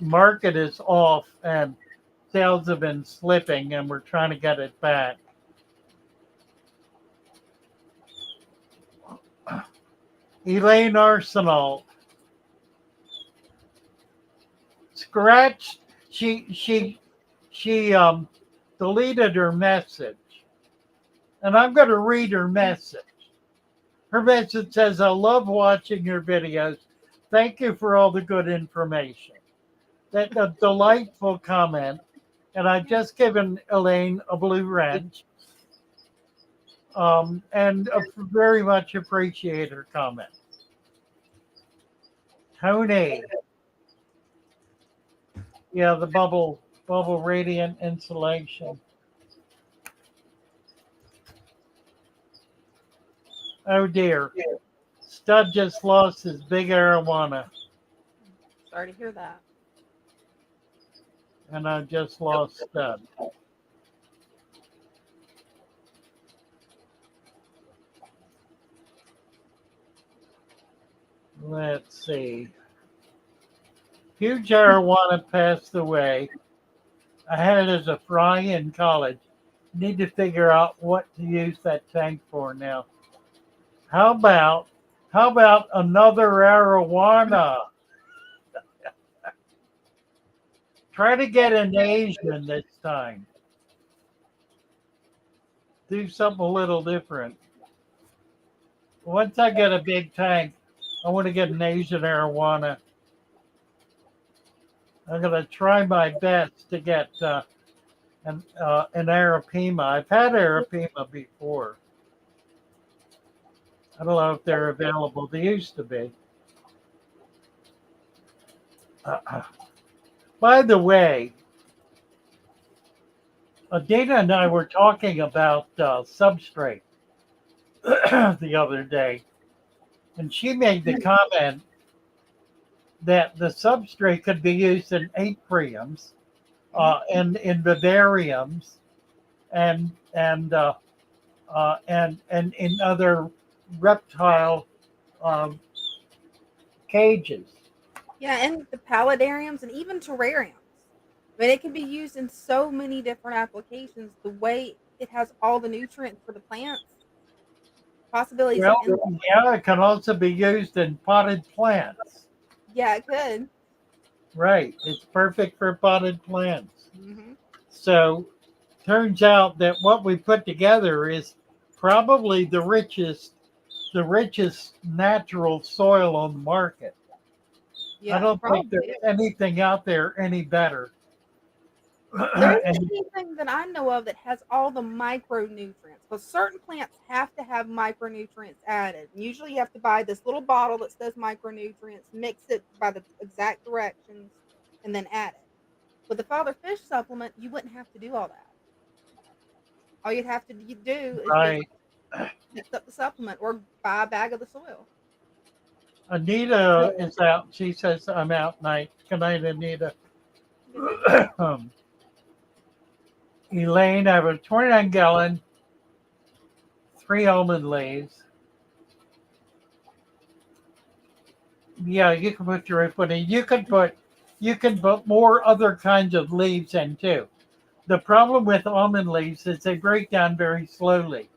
market is off and sales have been slipping and we're trying to get it back. Elaine Arsenal scratched. She deleted her message, and I'm going to read her message. Her message says, "I love watching your videos. Thank you for all the good information." That's a delightful comment, and I've just given Elaine a blue wrench. And very much appreciate her comment. Tony. Yeah, the bubble radiant insulation. Oh dear. Stud just lost his big arowana. Sorry to hear that. And I just lost Stud. Let's see. Huge arowana passed away. I had it as a fry in college. Need to figure out what to use that tank for now. How about another arowana? Try to get an Asian this time. Do something a little different. Once I get a big tank, I want to get an Asian arowana. I'm gonna try my best to get an Arapima. I've had Arapima before. I don't know if they're available. They used to be. Uh, by the way, Dina and I were talking about substrate the other day, and she made the comment that the substrate could be used in atriums and in vivariums and in other reptile um, cages. Yeah, and the paludariums and even terrariums. I mean, it can be used in so many different applications. The way it has all the nutrients for the plants, possibilities are Well, endless. yeah, it can also be used in potted plants. Yeah, it could. Right. It's perfect for potted plants. Hmm. So turns out that what we put together is probably the richest natural soil on the market. I Yeah, don't think probably. there's anything out there any better. There isn't And anything that I know of that has all the micronutrients, but certain plants have to have micronutrients added. And usually you have to buy this little bottle that says micronutrients, mix it by the exact directions, and then add it. With the Father Fish supplement, you wouldn't have to do all that. All you'd have to do is just right, mix up the supplement or buy a bag of the soil. Anita is out. She says I'm out night. Good night, Anita. Good night. um, Elaine, I have a 29-gallon, 3 almond leaves. Yeah, you can put your input in. You can put more other kinds of leaves in too. The problem with almond leaves is they break down very slowly.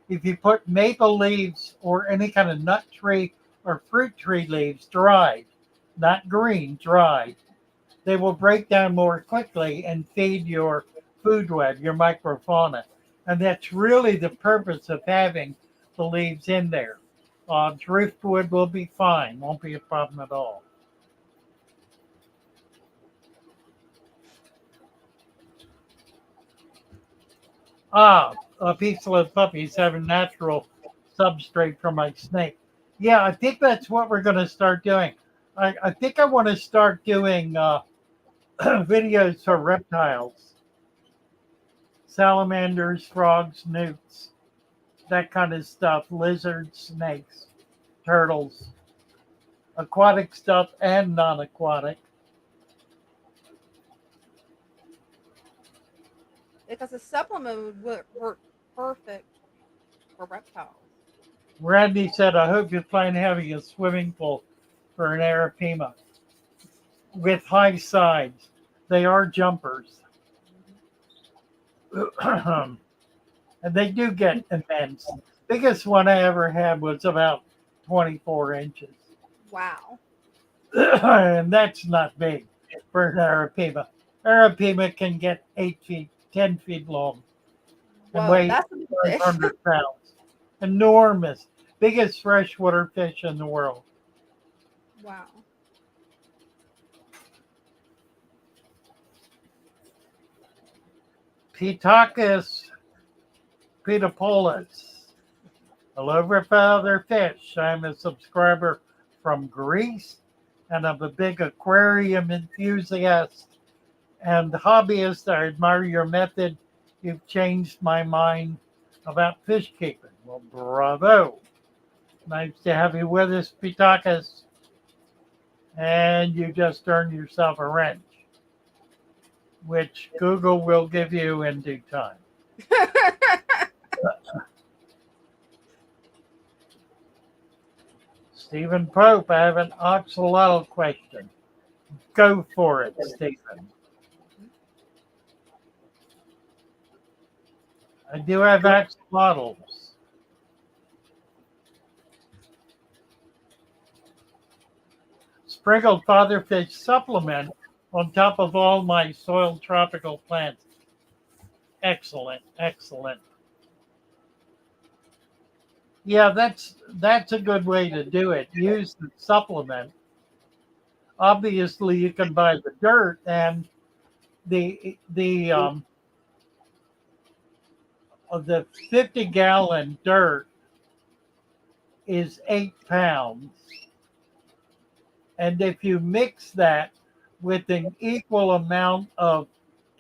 If you put maple leaves or any kind of nut tree or fruit tree leaves dried, not green, dried, they will break down more quickly and feed your food web, your microfauna. And that's really the purpose of having the leaves in there. Driftwood will be fine, won't be a problem at all. Peaceless puppies have a natural substrate for my snake. Yeah, I think that's what we're going to start doing. I think I want to start doing videos for reptiles, salamanders, frogs, newts, that kind of stuff, lizards, snakes, turtles, aquatic stuff and non aquatic. Because a supplement would work perfect for reptiles. Randy said, I hope you plan having a swimming pool for an Arapima with high sides. They are jumpers. And they do get immense. Biggest one I ever had was about 24 inches. Wow. And that's not big for an Arapima. Arapima can get 8 feet, 10 feet long and Whoa, weigh that's a big fish. 500 pounds. Enormous. Biggest freshwater fish in the world. Wow. Pitacus petapolis. Hello, Father Fish. I'm a subscriber from Greece and I'm a big aquarium enthusiast and hobbyist. I admire your method. You've changed my mind about fish keeping. Well, bravo. Nice to have you with us, Pitacus. And you just earned yourself a wrench, which Google will give you in due time. Stephen Pope, I have an axolotl question. Go for it, Stephen. I do have axolotls. sprinkled fatherfish supplement on top of all my soil tropical plants. Excellent, excellent. Yeah, that's a good way to do it. Use the supplement. Obviously, you can buy the dirt, and the of the 50-gallon dirt is 8 pounds, and if you mix that with an equal amount of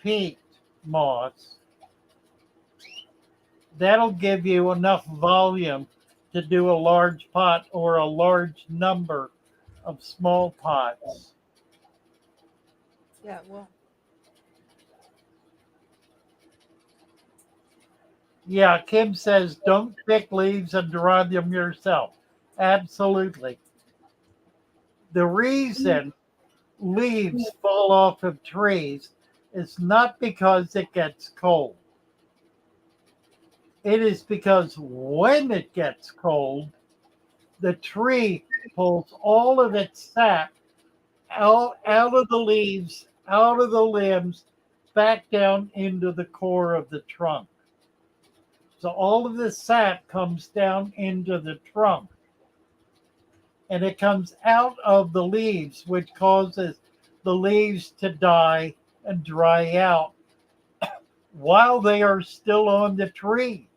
peat moss, that'll give you enough volume to do a large pot or a large number of small pots. Yeah, well, Yeah, Kim says don't pick leaves and dry them yourself. Absolutely. The reason leaves fall off of trees is not because it gets cold. It is because when it gets cold, the tree pulls all of its sap out of the leaves, out of the limbs, back down into the core of the trunk. So all of the sap comes down into the trunk and it comes out of the leaves, which causes the leaves to die and dry out while they are still on the tree.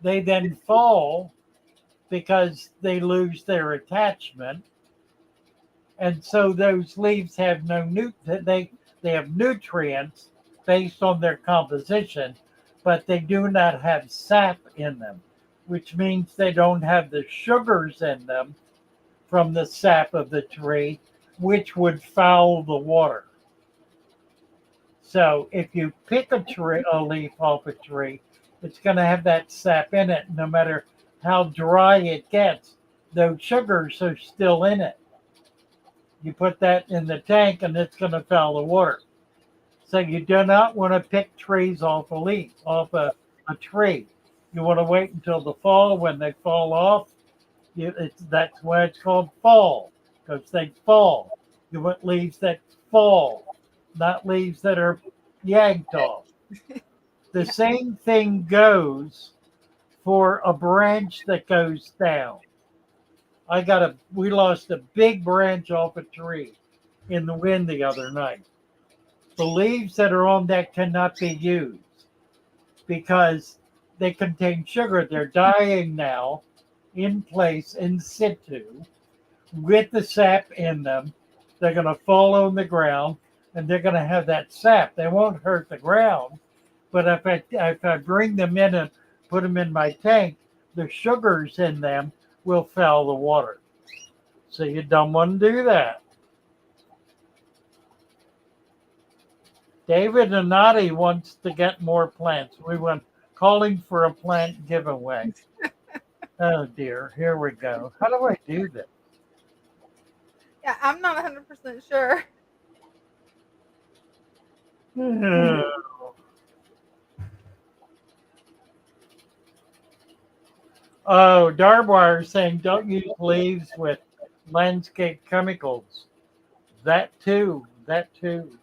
They then fall because they lose their attachment. And so those leaves have they have nutrients based on their composition, but they do not have sap in them, which means they don't have the sugars in them from the sap of the tree, which would foul the water. So if you pick a leaf off a tree, it's going to have that sap in it, no matter how dry it gets. Those sugars are still in it. You put that in the tank, and it's going to foul the water. So you do not want to pick trees off a tree. You want to wait until the fall when they fall off. That's why it's called fall, because they fall. You want leaves that fall, not leaves that are yanked off. The yeah. same thing goes for a branch that goes down. We lost a big branch off a tree in the wind the other night. The leaves that are on that cannot be used because they contain sugar. They're dying now in place in situ with the sap in them. They're going to fall on the ground and they're going to have that sap. They won't hurt the ground, but if I bring them in and put them in my tank, the sugars in them will foul the water. So you don't want to do that. David Anati wants to get more plants. We went calling for a plant giveaway. Oh dear, here we go. How do I do this? Yeah, I'm not 100% sure. Oh, Darwire saying don't use leaves with landscape chemicals. That too. That too.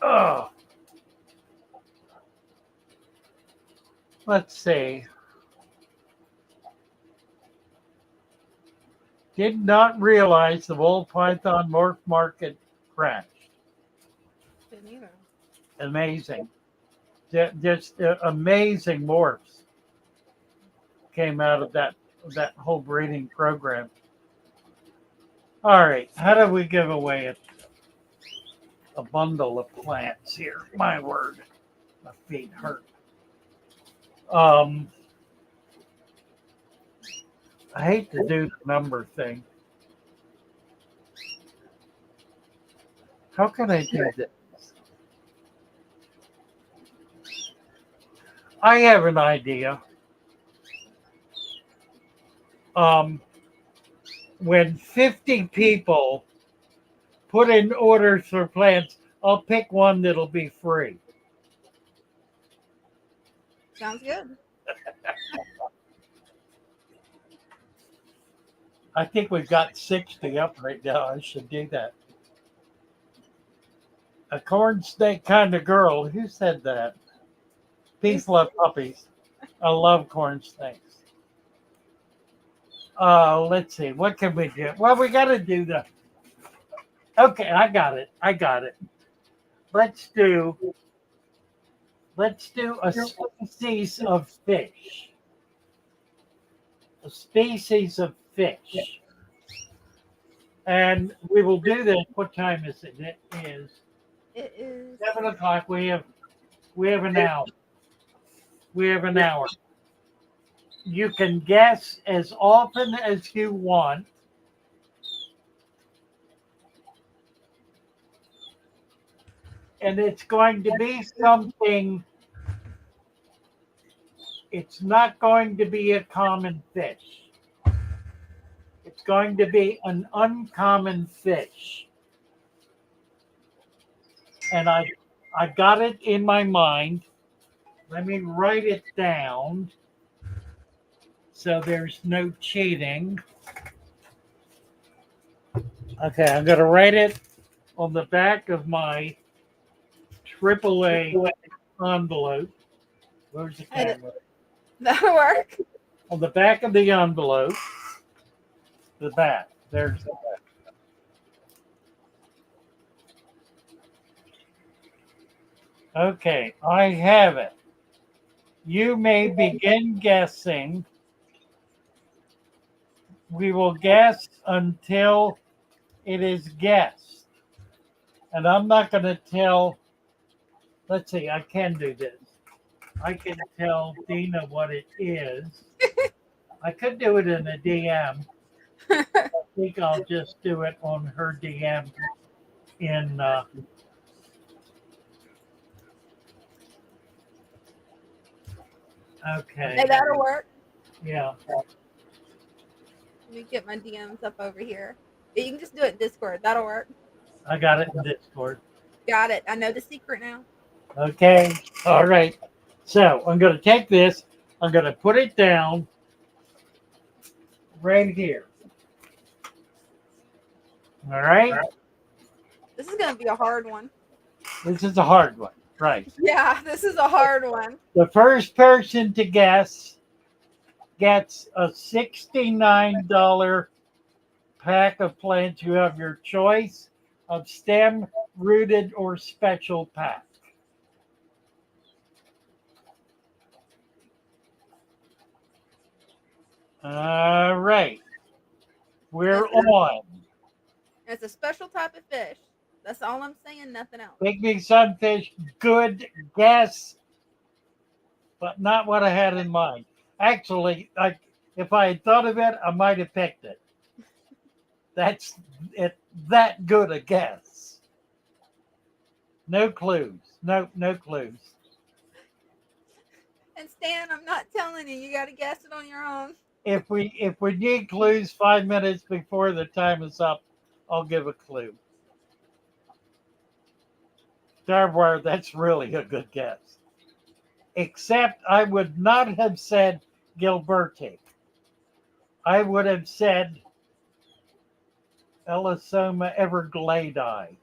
Oh, let's see. Did not realize the Wolf Python Morph Market crashed. Didn't either. Amazing. Just amazing morphs came out of that whole breeding program. All right, how do we give away a bundle of plants here? My word, my feet hurt. I hate to do the number thing. How can I do this? I have an idea. When 50 people put in orders for plants, I'll pick one that'll be free. Sounds good. I think we've got 60 up right now. I should do that. A corn snake kind of girl. Who said that? Peace, love puppies. I love corn snakes. Let's see. What can we do? Well, we got to do the. Okay, I got it. I got it. Let's do. Let's do a species of fish. A species of fish. And we will do this. What time is it? It is 7 o'clock. We have an hour. We have an hour. You can guess as often as you want. And it's going to be something, it's not going to be a common fish. It's going to be an uncommon fish. And I got it in my mind. Let me write it down so there's no cheating. Okay, I'm going to write it on the back of my AAA envelope. Where's the camera? that'll work. On the back of the envelope. The back. There's the back. Okay, I have it. You may begin guessing. We will guess until it is guessed. And I'm not going to tell. Let's see, I can do this. I can tell Dina what it is. I could do it in a DM. I think I'll just do it on her DM in. Okay. Hey, that'll work. Yeah. Let me get my DMs up over here. You can just do it in Discord. That'll work. I got it in Discord. Got it. I know the secret now. Okay. All right. So I'm going to take this. I'm going to put it down right here. All right. This is going to be a hard one. This is a hard one. Right. Yeah, this is a hard one. The first person to guess gets a $69 pack of plants. You have your choice of stem, rooted, or special pack. All right. We're on. It's a special type of fish. That's all I'm saying, nothing else. Pygmy sunfish, good guess, but not what I had in mind. Actually, if I had thought of it, I might have picked it. That's it. That good a guess. No clues. No clues. And Stan, I'm not telling you. You got to guess it on your own. If we need clues 5 minutes before the time is up, I'll give a clue. Darwire, that's really a good guess. Except I would not have said Gilberti. I would have said Elisoma evergladi.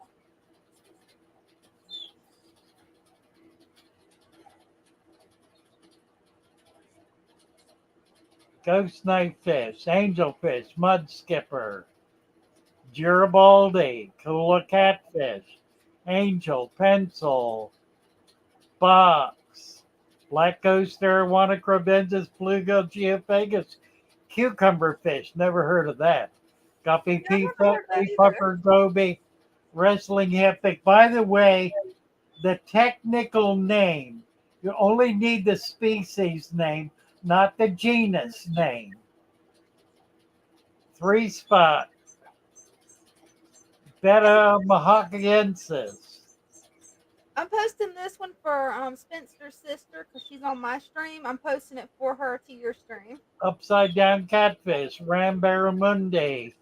Ghost knife fish, angelfish, mud skipper, Garibaldi, Kula catfish, angel, pencil, box, black ghost arowana crobensis, bluegill geophagus, cucumber fish. Never heard of that. Guppy pea puffer goby, wrestling hippic. By the way, the technical name, you only need the species name, not the genus name. 3 spots. Betta mahakiensis. I'm posting this one for Spencer's sister because she's on my stream. I'm posting it for her to your stream. Upside down catfish. Ram barramundi.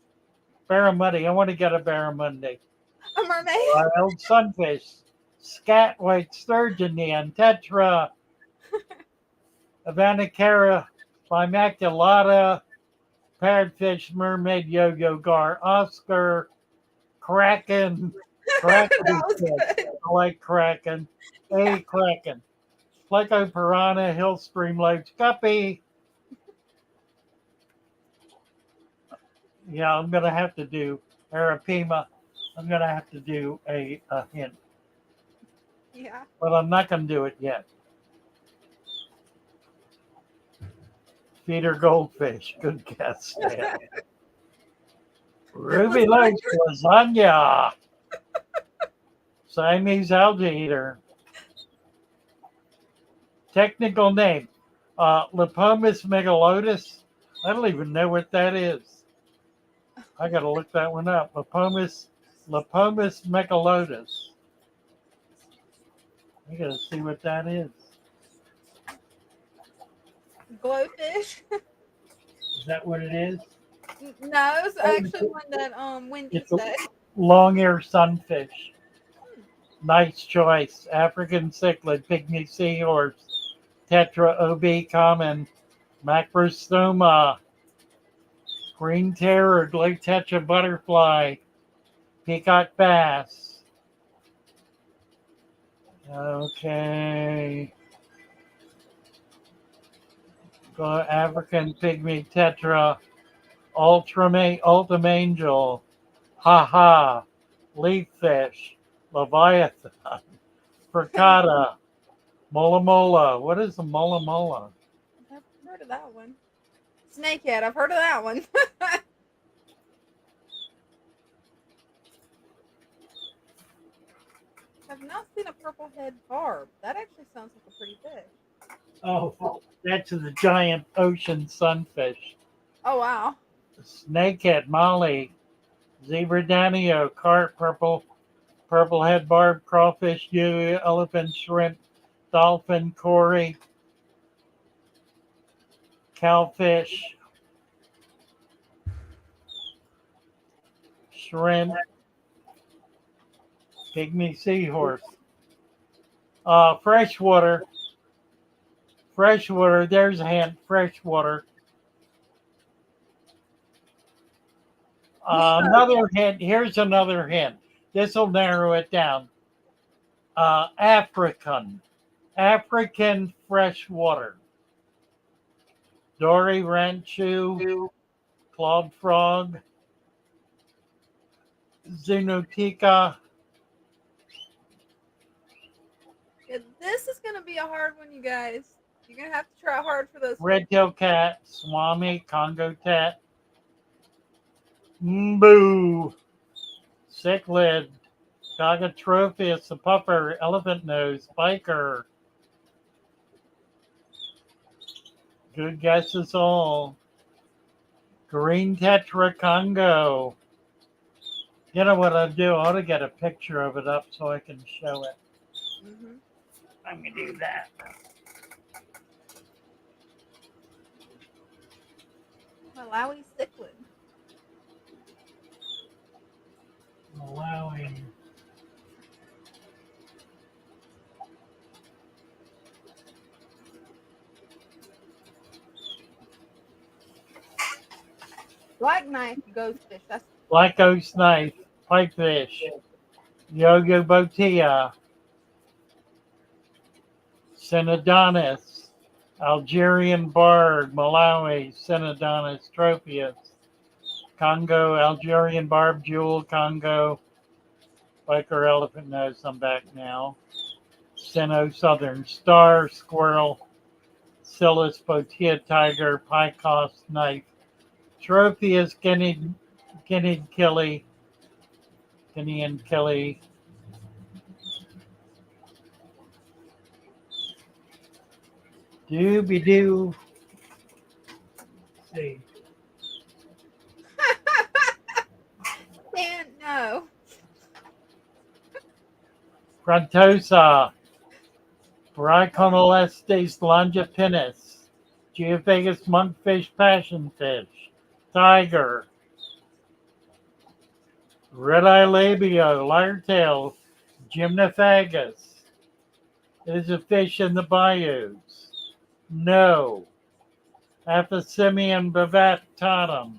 Barramundi. I want to get a barramundi. A mermaid. Wild sunfish. Scat white sturgeon. Tetra. Avanicara. Climaculata. parrotfish, mermaid, yo-yo gar, Oscar, kraken, kraken That was fish. good. I like kraken. Yeah. A kraken. Pleco piranha, hill stream loach, guppy. Yeah, I'm gonna have to do Arapima. I'm gonna have to do a hint, Yeah. but I'm not gonna do it yet. Feeder goldfish. Good guess, Dan. Ruby Lasagna. Loach lasagna. Siamese algae eater. Technical name. Lipomus megalotus. I don't even know what that is. I gotta look that one up. Lipomus megalotus. I gotta see what that is. Glowfish. Is that what it is? No, it was Oh, actually one that Wendy it's a said. long-eared sunfish. Hmm. Nice choice. African cichlid, pygmy seahorse, tetra ob common, macrostoma, green terror, glade tetra butterfly, peacock bass. Okay. Go African pygmy tetra, ultimangel, haha, leaffish, leviathan, frittata, mola mola. What is a mola mola? I've heard of that one. Snakehead. I've heard of that one. I've not seen a purple head barb. That actually sounds like a pretty fish. Oh, that's the giant ocean sunfish. Oh wow. Snakehead, molly, zebra danio, carp, purple head barb, crawfish, emu, elephant, shrimp, dolphin, cory, cowfish, shrimp, pygmy seahorse. Freshwater, there's a hint, freshwater. Nemo. Another hint, here's another hint. This will narrow it down. African freshwater. Dory, ranchu, clawed frog, Zoonotica, Yeah, this is gonna be a hard one, you guys. You're gonna have to try hard for this one. red-tailed cat, swami, Congo tat, mboo, cichlid, Gagotropheus, the puffer, elephant nose, biker. Good guesses all. Green tetra Congo. You know what I'll do? I ought to get a picture of it up so I can show it. Hmm. I'm gonna do that. Malawi cichlid. Allowing. Black knife ghostfish. That's Black ghost knife, pipefish, Yoga botia, Synodontis, Algerian barb, Malawi, Synodontis tropius, Congo, Algerian barb jewel, Congo, biker elephant nose, I'm back now. Sino southern star, squirrel, Silas botia tiger, picos knife, Tropius guinea killie, Guinea and killie, dooby doo. See. can't know. Frontosa, Brachyconolestes longipinus, Geophagus monkfish passionfish, tiger, red-eye labio, lyre-tail, gymnophagus. Is a fish in the bayous. No. Aphysemium bavatatum.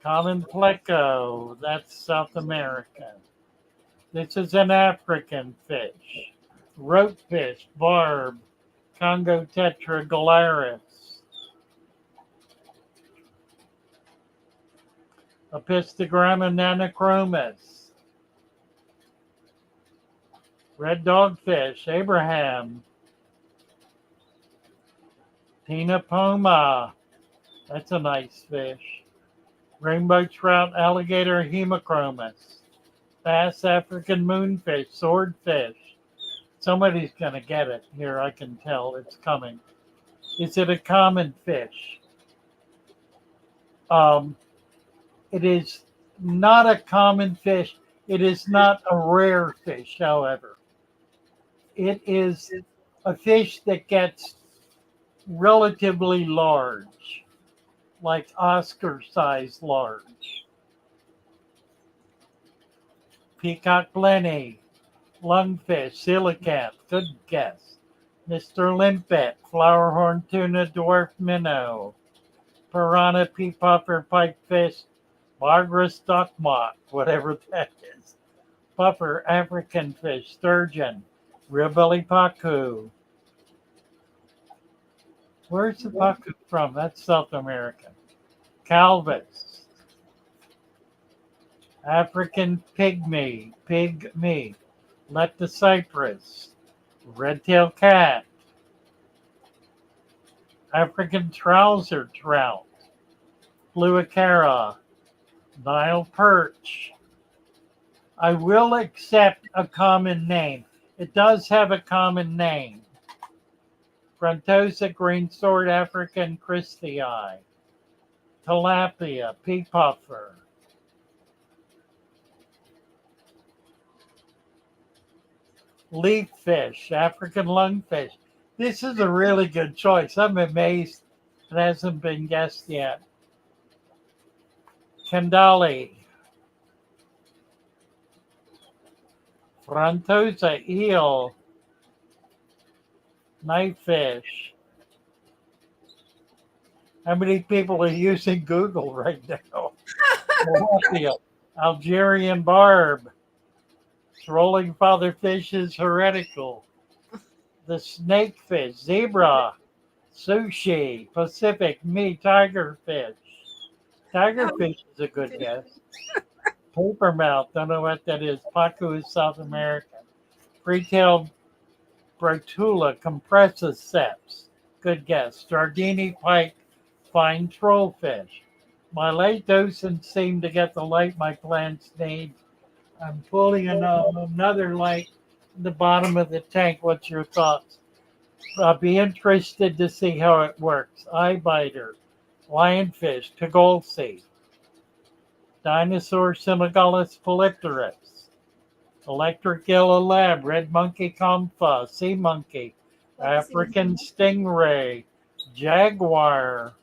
Common pleco, that's South America. This is an African fish. Ropefish, barb, Congo tetragularis. Apistogramma nanochromis. Red dogfish, Abraham. Tina poma, that's a nice fish. Rainbow trout, alligator, hemachromis. Bass, African moonfish, swordfish. Somebody's going to get it here, I can tell it's coming. Is it a common fish? It is not a common fish. It is not a rare fish, however. It is a fish that gets relatively large, like Oscar size large. Peacock blenny, lungfish, coelacanth, good guess. Mr. Limpet, flowerhorn tuna, dwarf minnow, piranha, pea puffer, pipefish, Margaret duckmot, whatever that is. Puffer, African fish, sturgeon, ribelly pacu. Where's the pacu from? That's South American. Calvus, African pygmy, Leptocyprus, red-tailed cat, African trouser trout, Fluicara, Nile perch. I will accept a common name. It does have a common name. Frontosa greensword African Christii, tilapia, pea puffer. Leaf fish, African lungfish. This is a really good choice. I'm amazed it hasn't been guessed yet. Kandali, Frontosa eel, knifefish. How many people are using Google right now? Tilapia, Algerian barb, rolling fatherfish is heretical. The snakefish, zebra, sushi, Pacific, tigerfish. Tigerfish is a good guess. Papermouth, don't know what that is. Pacu is South American. Free-tailed Brotula compressiceps, good guess. Jardini pike, fine trollfish. My late docents seem to get the light my plants need. I'm pulling another light in the bottom of the tank. What's your thoughts? I'll be interested to see how it works. Eye biter, lionfish, Tagolsi, dinosaur Senegalus polypterus, electric yellow lab, red monkey compa, sea monkey, African stingray, jaguar,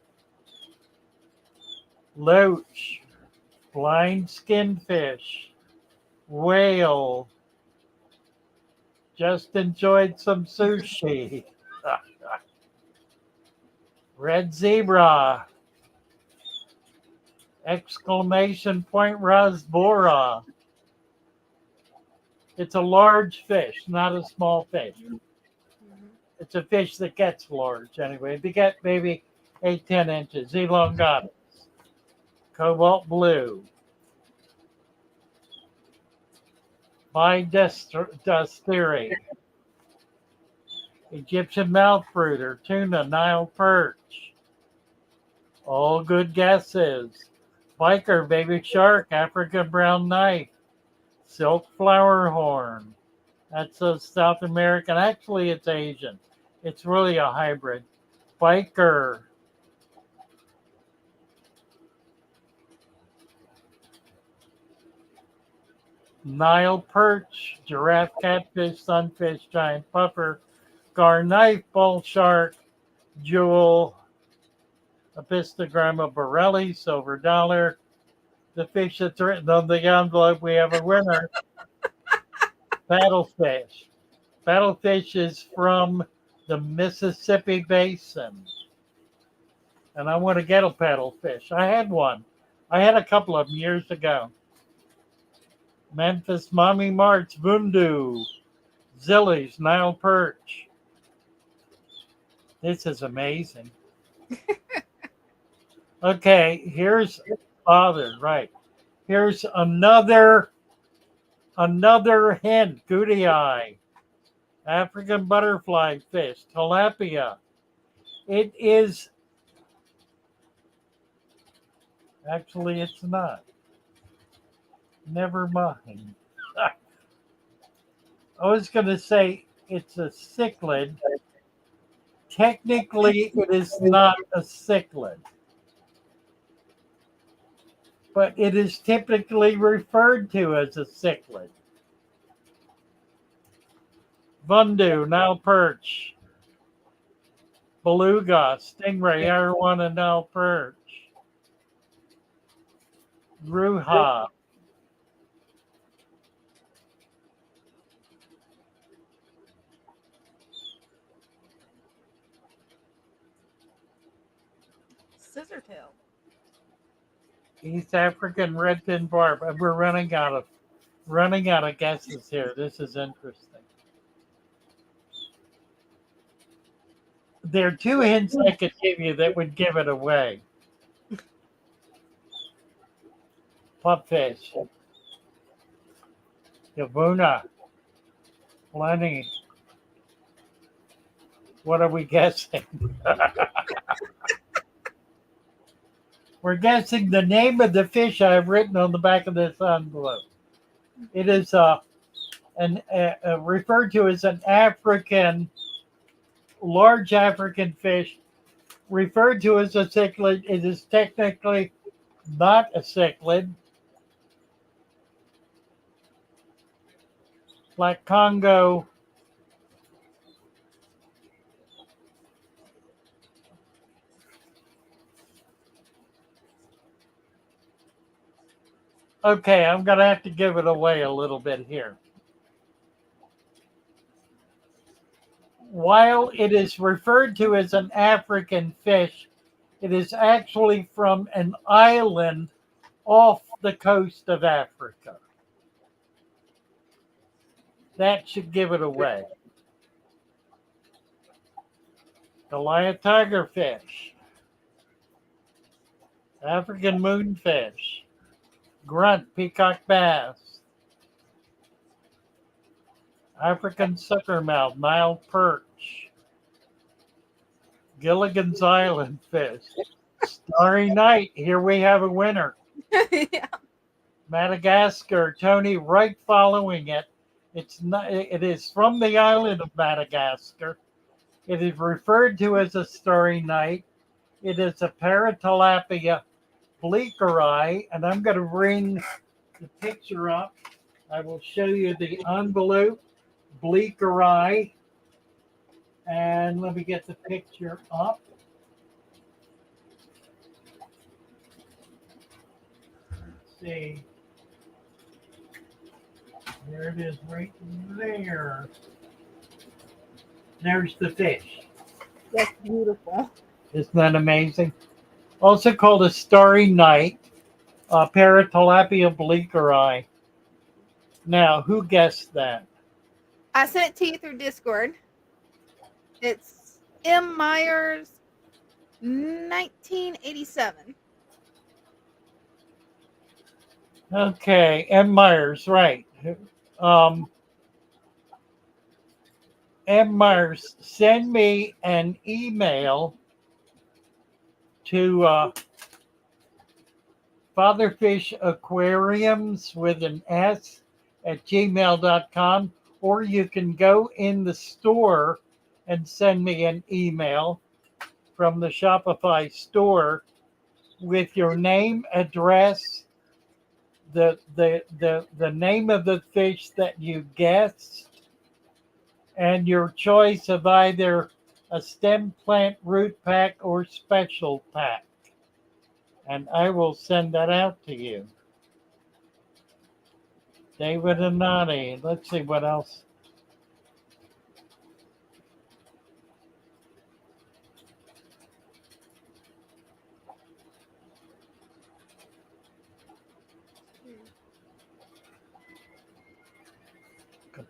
loach, blind skinfish, whale. Just enjoyed some sushi. Red zebra. Exclamation point rasbora. It's a large fish, not a small fish. It's a fish that gets large anyway. They get maybe 8-10 inches. Elongatus. Cobalt blue. Bidusteri. Egyptian mouthbrooder, tuna, Nile perch. All good guesses. Biker, baby shark, African brown knife, silk flower horn. That's a South American. Actually, it's Asian. It's really a hybrid. Biker. Nile perch, giraffe, catfish, sunfish, giant puffer, gar knife, bull shark, jewel, Apistogramma borelli, silver dollar. The fish that's written on the envelope, we have a winner. Paddlefish. Paddlefish is from the Mississippi Basin. And I want to get a paddlefish. I had one. I had a couple of them years ago. Memphis Mommy Marts, Vundu, Zillies, Nile Perch. This is amazing. Okay, here's father, right. Here's another hint, goody eye. African butterfly fish, tilapia. It is, actually, it's not. Never mind. I was going to say it's a cichlid. Technically, it is not a cichlid, but it is typically referred to as a cichlid. Vundu, Nile perch, beluga, stingray, arowana, Nile perch, ruha. Scissortail. East African redfin barb. We're running out of guesses here. This is interesting. There are two hints I could give you that would give it away. Pupfish, Yavuna, Lenny. What are we guessing? We're guessing the name of the fish I have written on the back of this envelope. It is referred to as an large African fish, referred to as a cichlid. It is technically not a cichlid. Black Congo. Okay, I'm going to have to give it away a little bit here. While it is referred to as an African fish, it is actually from an island off the coast of Africa. That should give it away. Goliath tigerfish, African moonfish, grunt peacock bass, African suckermouth, Nile perch, Gilligan's Island fish, Starry Night. Here we have a winner. Yeah. Madagascar, Tony, right following it. It's not. It is from the island of Madagascar. It is referred to as a starry night. It is a paratilapia bleakeri, and I'm going to bring the picture up. I will show you the envelope, bleakeri, and let me get the picture up. Let's see. There it is right there. There's the fish. That's beautiful. Isn't that amazing? Also called a starry night, paratilapia bleakeri. Now, who guessed that? I sent it to you through Discord. It's M. Myers, 1987. Okay, M. Myers, right. M. Myers, send me an email to Fatherfish Aquariums with an S at gmail.com, or you can go in the store and send me an email from the Shopify store with your name, address, the name of the fish that you guessed, and your choice of either a stem plant root pack or special pack. And I will send that out to you. David and Nani. Let's see what else.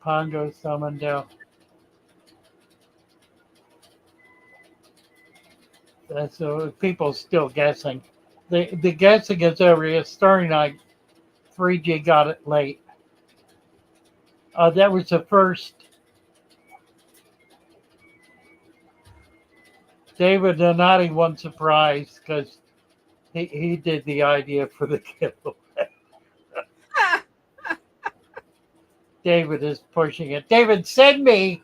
Pongo Summondale. So people still guessing. The guessing is over. It's Starry Night. 3G got it late. That was the first. David Donati won surprise because he did the idea for the giveaway. David is pushing it. David, send me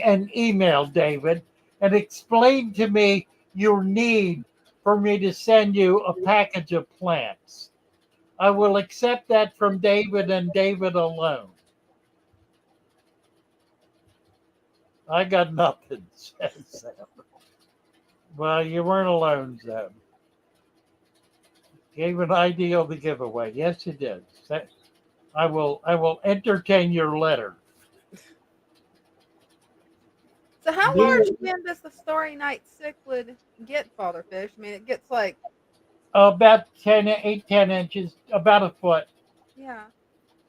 an email, David, and explain to me your need for me to send you a package of plants. I will accept that from David and David alone. I got nothing, says Sam. Well, you weren't alone, Sam. Gave an idea of the giveaway. Yes, you did. I will entertain your letter. So how large again does the Starry Night cichlid get, Father Fish? I mean, it gets like About 10 inches, about a foot. yeah,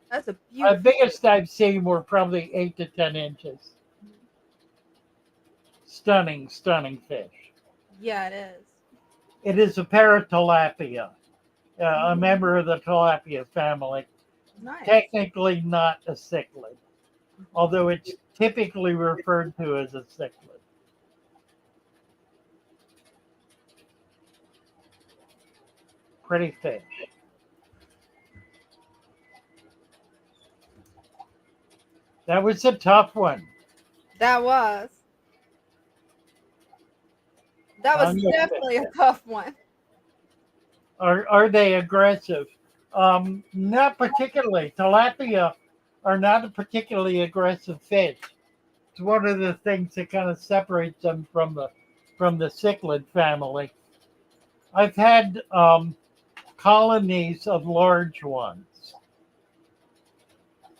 that's a The beautiful. biggest I've seen were probably 8 to 10 inches. Stunning, stunning fish. Yeah, it is. It is a paratilapia, a member of the tilapia family. Nice. Technically not a cichlid, although it's typically referred to as a cichlid. Pretty fish. That was a tough one. That was. That was definitely a tough one. Are they aggressive? Not particularly. Tilapia are not a particularly aggressive fish. It's one of the things that kind of separates them from the cichlid family. I've had colonies of large ones,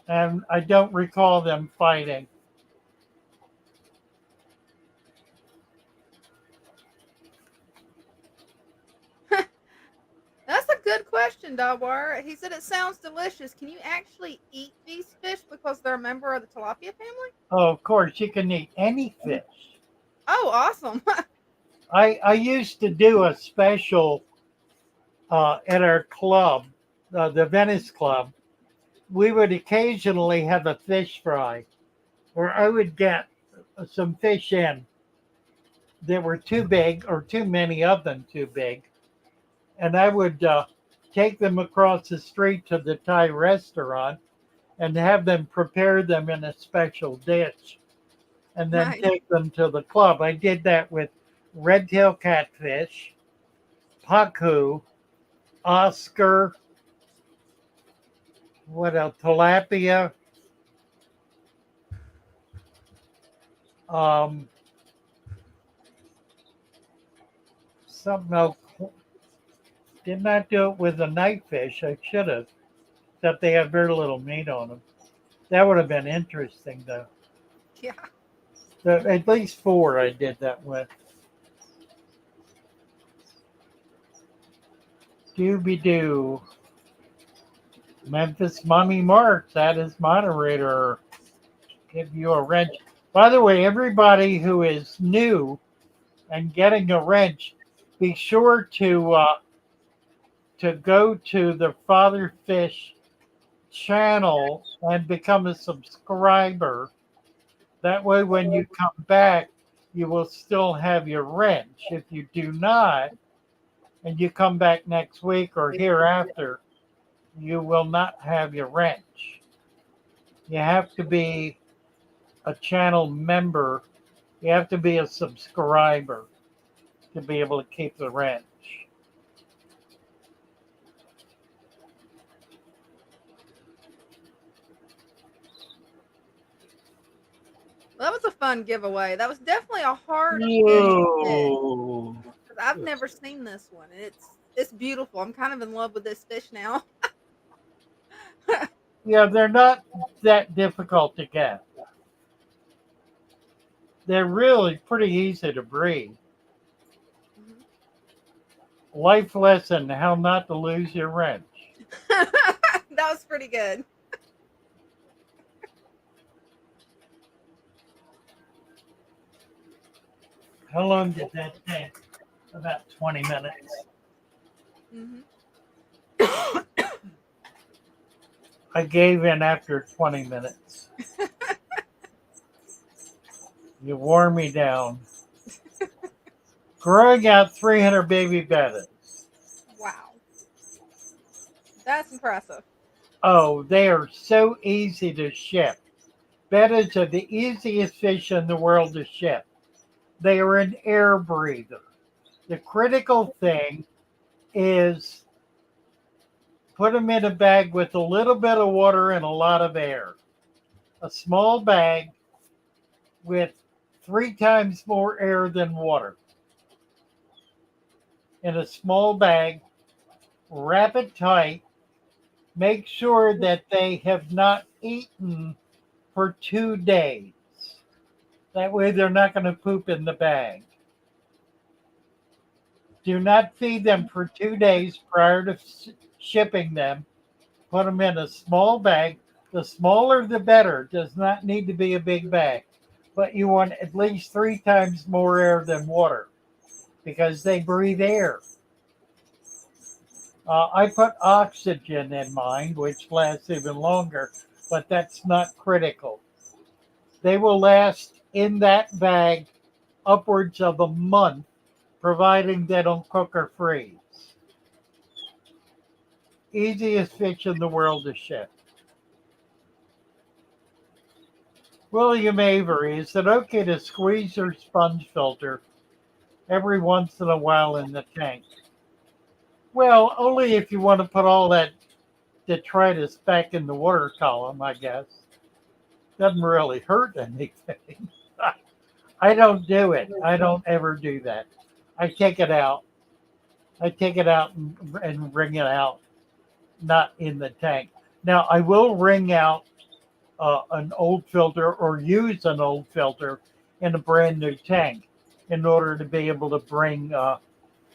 and I don't recall them fighting. That's a good question, Dawar. He said it sounds delicious. Can you actually eat these fish because they're a member of the tilapia family? Oh, of course, you can eat any fish. Oh, awesome. I used to do a special at our club, the Venice Club. We would occasionally have a fish fry, where I would get some fish in that were too big or too many of them too big, and I would take them across the street to the Thai restaurant and have them prepare them in a special dish and then Nice. take them to the club. I did that with red-tail catfish, pacu, Oscar, what else? Tilapia, um, something else. Did not do it with the night fish. I should have, except they had very little meat on them. That would have been interesting, though. Yeah. At least 4 I did that with. Dooby doo. Memphis Mommy Marks, that is moderator. Give you a wrench. By the way, everybody who is new and getting a wrench, be sure to go to the Father Fish channel and become a subscriber. That way, when you come back, you will still have your wrench. If you do not, and you come back next week or hereafter, you will not have your wrench. You have to be a channel member. You have to be a subscriber to be able to keep the wrench. Well, that was a fun giveaway. That was definitely a hard fish. Whoa. I've never seen this one. And it's beautiful. I'm kind of in love with this fish now. Yeah, they're not that difficult to get. They're really pretty easy to breed. Mhm. Life lesson: how not to lose your wrench. That was pretty good. How long did that take? About 20 minutes. Hmm. I gave in after 20 minutes. You wore me down. Growing out 300 baby bettas. Wow, that's impressive. Oh, they are so easy to ship. Bettas are the easiest fish in the world to ship. They are an air breather. The critical thing is put them in a bag with a little bit of water and a lot of air. A small bag with 3 times more air than water. In a small bag, wrap it tight. Make sure that they have not eaten for 2 days. That way they're not going to poop in the bag. Do not feed them for 2 days prior to shipping them. Put them in a small bag. The smaller the better. It does not need to be a big bag. But you want at least 3 times more air than water because they breathe air. I put oxygen in mine, which lasts even longer, but that's not critical. They will last in that bag upwards of a month, providing they don't cook or freeze. Easiest fish in the world to ship. William Avery, is it okay to squeeze your sponge filter every once in a while in the tank? Well, only if you want to put all that detritus back in the water column, I guess. Doesn't really hurt anything. I don't do it. I don't ever do that. I take it out. I take it out and wring it out, not in the tank. Now, I will wring out an old filter or use an old filter in a brand new tank in order to be able to bring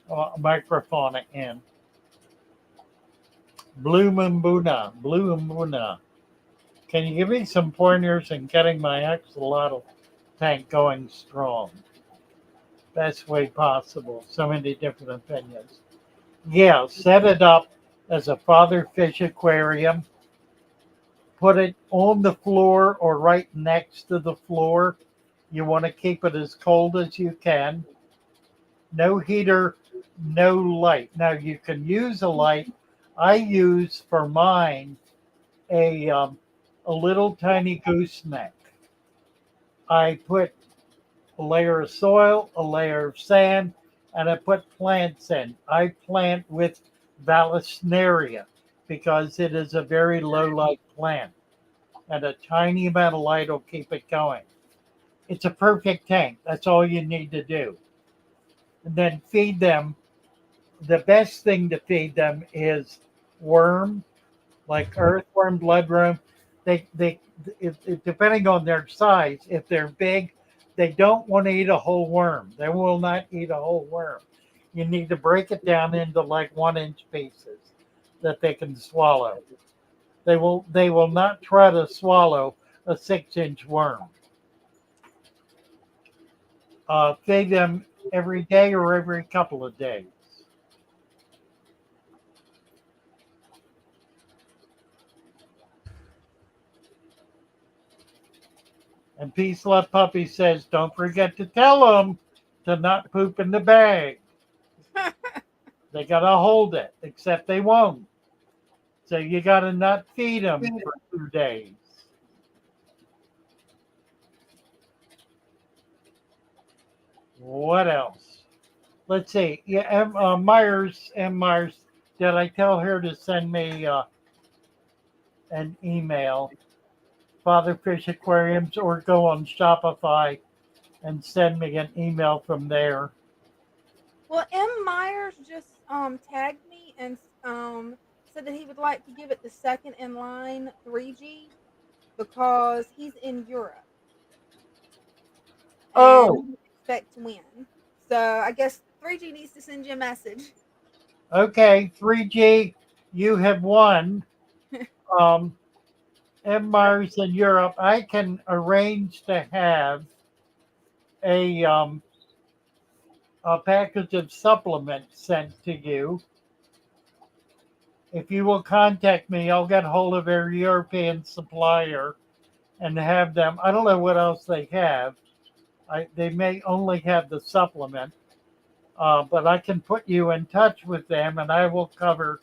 microfauna in. Blue Mbuna. Can you give me some pointers in getting my axolotl tank going strong? Best way possible. So many different opinions. Yeah, set it up as a father fish aquarium. Put it on the floor or right next to the floor. You want to keep it as cold as you can. No heater, no light. Now you can use a light. I use for mine a little tiny gooseneck. I put a layer of soil, a layer of sand, and I put plants in. I plant with Vallisneria because it is a very low light plant, and a tiny amount of light will keep it going. It's a perfect tank. That's all you need to do. And then feed them. The best thing to feed them is worm, like earthworm, bloodworm. They depending on their size, if they're big, they don't want to eat a whole worm. They will not eat a whole worm. You need to break it down into like 1 inch pieces that they can swallow. They will not try to swallow a 6 inch worm. Feed them every day or every couple of days. And Peace Love Puppy says, don't forget to tell them to not poop in the bag. They got to hold it, except they won't. So you got to not feed them for 2 days. What else? Let's see. Yeah, Myers. Did I tell her to send me an email? Father Fish Aquariums, or go on Shopify and send me an email from there. Well, M. Myers just tagged me and said that he would like to give it the second in line 3G because he's in Europe and Oh, he expect to win. So I guess 3G needs to send you a message. okay. 3G, you have won. Um, M. Myers in Europe. I can arrange to have a a package of supplements sent to you. If you will contact me, I'll get hold of our European supplier and have them. I don't know what else they have. They may only have the supplement, but I can put you in touch with them, and I will cover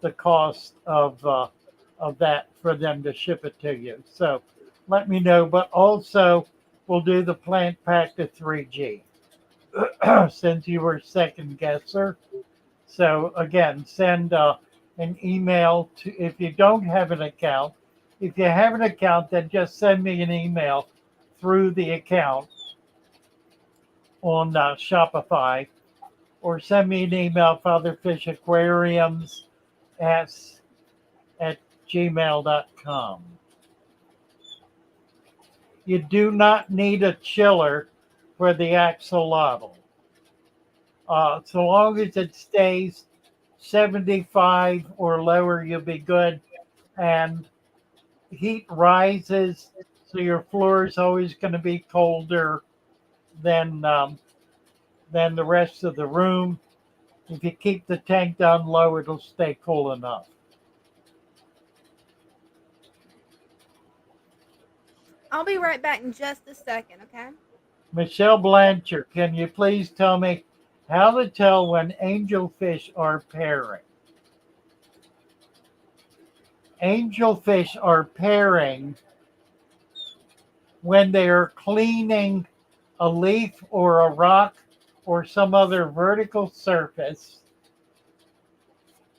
the cost of that for them to ship it to you. So let me know. But also, we'll do the plant pack to 3G since you were second guesser. So again, send an email to if you don't have an account. If you have an account, then just send me an email through the account on Shopify, or send me an email, fatherfishaquariums at gmail.com. You do not need a chiller for the axolotl. So long as it stays 75 or lower, you'll be good. And heat rises, so your floor is always going to be colder than than the rest of the room. If you keep the tank down low, it'll stay cool enough. I'll be right back in just a second, okay? Michelle Blanchard, can you please tell me how to tell when angelfish are pairing? Angelfish are pairing when they are cleaning a leaf or a rock or some other vertical surface,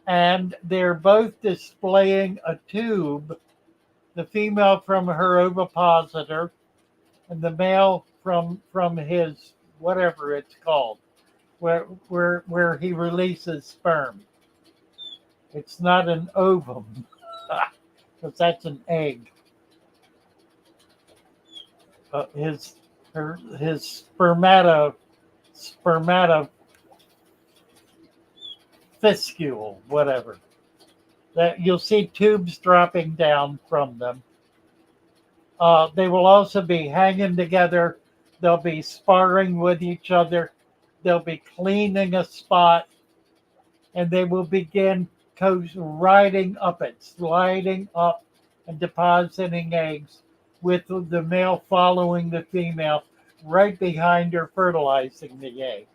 and they're both displaying a tube, the female from her ovipositor and the male from his whatever it's called, where he releases sperm. It's not an ovum, because that's an egg. His spermata fiscule, whatever. That you'll see tubes dropping down from them. They will also be hanging together. They'll be sparring with each other. They'll be cleaning a spot, and they will begin riding up it, sliding up and depositing eggs, with the male following the female right behind her, fertilizing the eggs.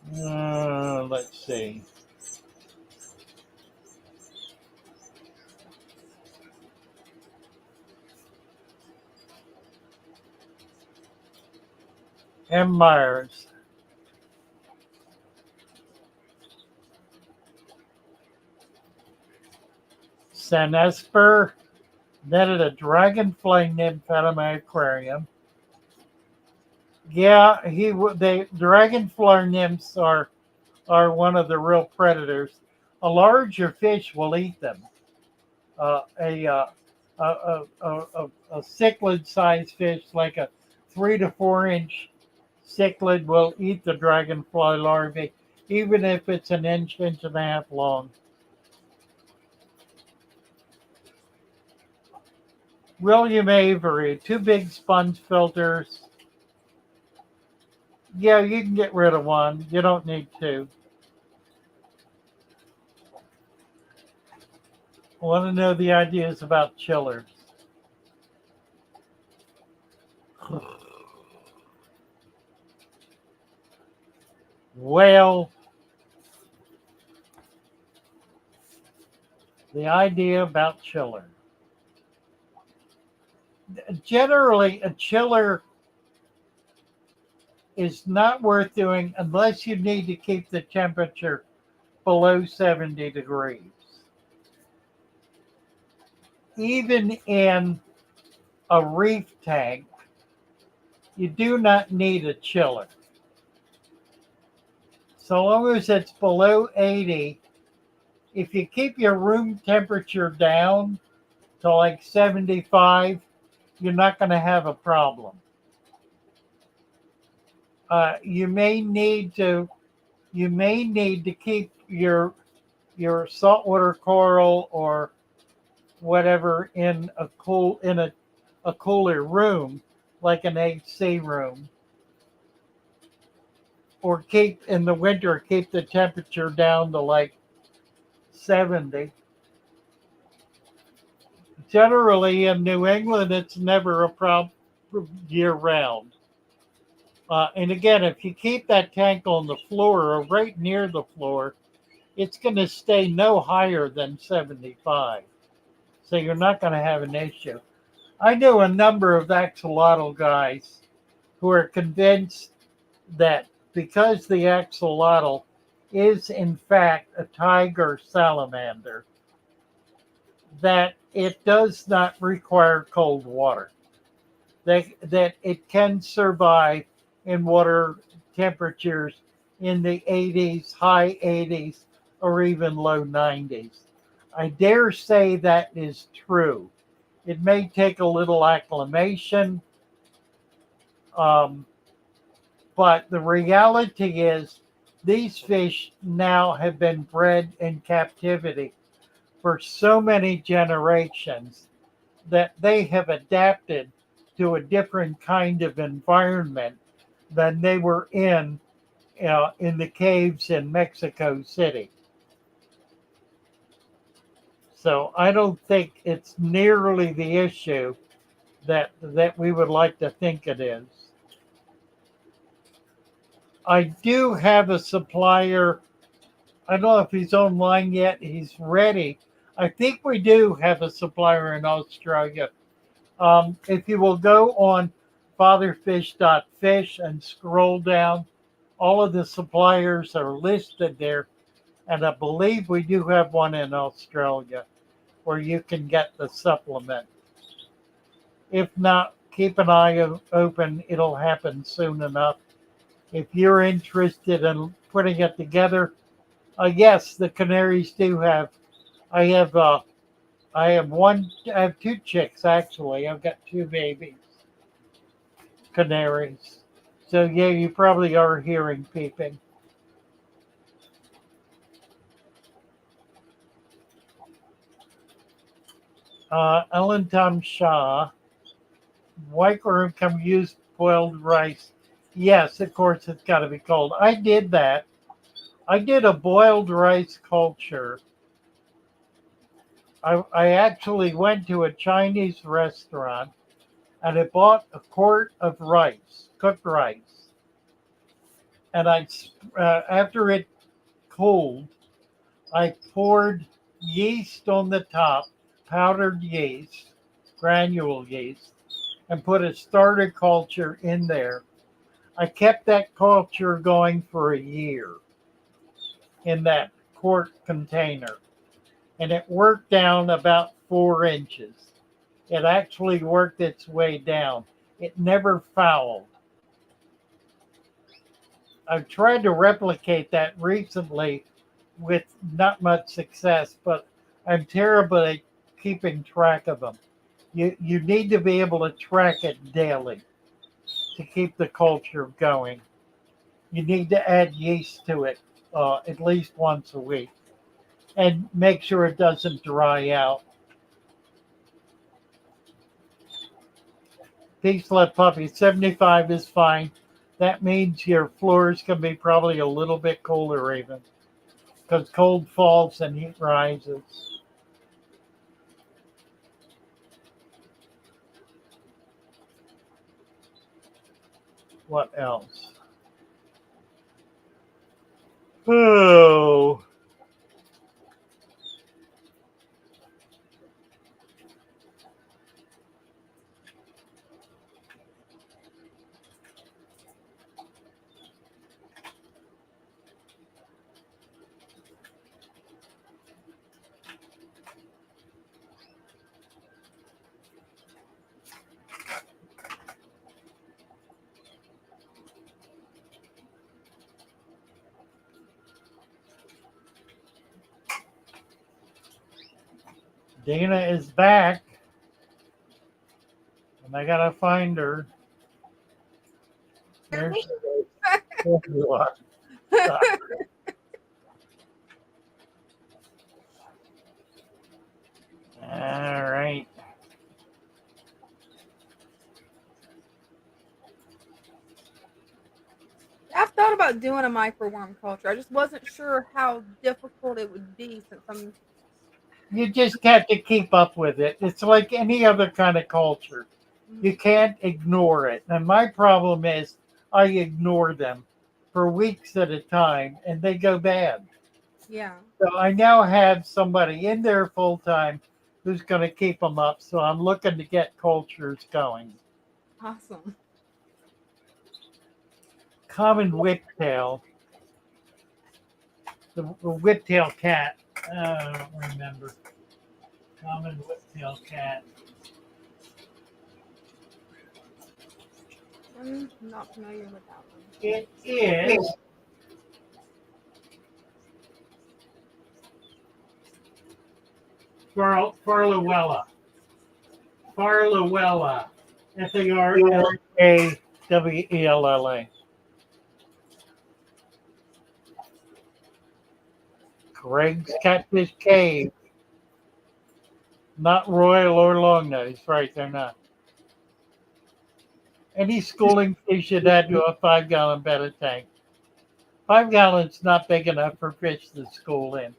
Let's see. M. Myers. San Esper netted a dragonfly nymph out of my aquarium. Yeah, the dragonfly nymphs are one of the real predators. A larger fish will eat them. Uh, a, uh, a cichlid-sized fish, like a 3 to 4 inch cichlid, will eat the dragonfly larvae, even if it's an inch, inch and a half long. William Avery, 2 big sponge filters. Yeah, you can get rid of one. You don't need 2. I want to know the ideas about chillers. Well, the idea about chiller. Generally, a chiller is not worth doing unless you need to keep the temperature below 70 degrees. Even in a reef tank, you do not need a chiller. So long as it's below 80, if you keep your room temperature down to like 75, you're not going to have a problem. You may need to keep your your saltwater coral or whatever in a cooler room, like an AC room, or keep in the winter keep the temperature down to like 70. Generally in New England, it's never a problem year round. And again, if you keep that tank on the floor or right near the floor, it's going to stay no higher than 75. So you're not going to have an issue. I know a number of axolotl guys who are convinced that because the axolotl is in fact a tiger salamander, that it does not require cold water. That it can survive in water temperatures in the 80s, high 80s, or even low 90s. I dare say that is true. It may take a little acclimation, um, but the reality is these fish now have been bred in captivity for so many generations that they have adapted to a different kind of environment than they were in the caves in Mexico City. So I don't think it's nearly the issue that we would like to think it is. I do have a supplier. I don't know if he's online yet. He's ready. I think we do have a supplier in Australia. If you will go on fatherfish.fish and scroll down, all of the suppliers are listed there. And I believe we do have one in Australia where you can get the supplement. If not, keep an eye open. It'll happen soon enough. If you're interested in putting it together, yes, the canaries do have. I have. I have one. I have two chicks actually. I've got two babies, canaries. So yeah, you probably are hearing peeping. Ellen Tom Shaw, white room can use boiled rice. Yes, of course it's got to be cold. I did that. I did a boiled rice culture. I actually went to a Chinese restaurant and I bought a quart of rice, cooked rice, and after it cooled, I poured yeast on the top, powdered yeast, granule yeast, and put a starter culture in there. I kept that culture going for a year in that quart container, and it worked down about 4 inches. It actually worked its way down. It never fouled. I've tried to replicate that recently with not much success, but I'm terrible at keeping track of them. You need to be able to track it daily to keep the culture going. You need to add yeast to it at least once a week and make sure it doesn't dry out. Peace, love, puppy. 75 is fine. That means your floors can be probably a little bit colder even because cold falls and heat rises. What else? Oh, Dina is back, and I gotta find her. There she is. There you are. All right. I've thought about doing a microworm culture. I just wasn't sure how difficult it would be since I'm. You just have to keep up with it. It's like any other kind of culture. You Mhm. can't ignore it. And my problem is I ignore them for weeks at a time and they go bad. Yeah, So I now have somebody in there full time who's going to keep them up. So I'm looking to get cultures going. awesome. Common whiptail, the whiptail cat. I don't remember. Common whiptail cat. I'm not familiar with that one. It is Farlawella. Farlawella. Farawella. Greg's Catfish Cave. Not Royal or Longnose. Right, they're not. Any schooling fish should add to a 5 gallon betta tank. 5 gallons not big enough for fish to school in.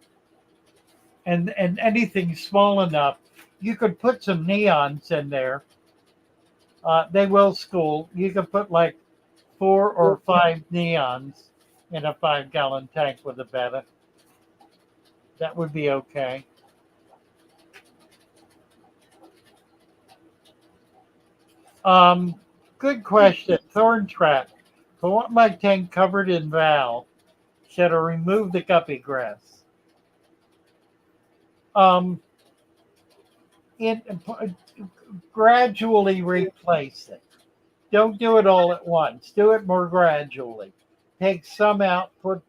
And anything small enough, you could put some neons in there. They will school. You can put like 4 or 5 neons in a 5 gallon tank with a betta. That would be okay. Um, Good question. Thorn trap. If I want my tank covered in val, should I remove the guppy grass? Um, it gradually replace it. Don't do it all at once. Do it more gradually. Take some out, put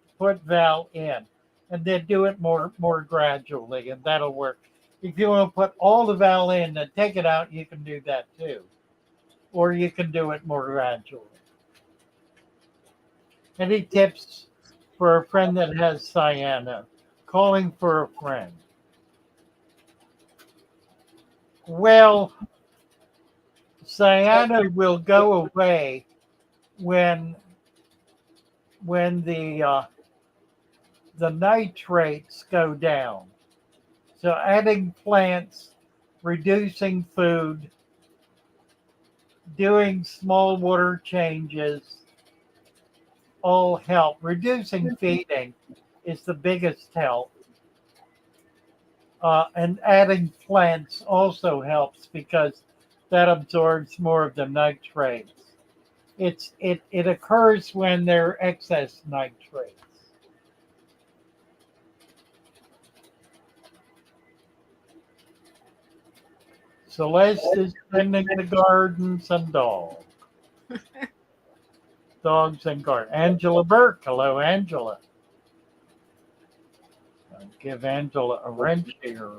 val in, and then do it more gradually, and that'll work. If you want to put all the val in and take it out, you can do that too, or you can do it more gradually. Any tips for a friend that has cyano? Calling for a friend. Well, cyano will go away when when the nitrates go down. So adding plants, reducing food, doing small water changes all help. Reducing feeding is the biggest help. And adding plants also helps because that absorbs more of the nitrates. It occurs when there are excess nitrates. Celeste is tending the gardens and dogs and garden. Angela Burke, hello Angela. I'll give Angela a wrench here.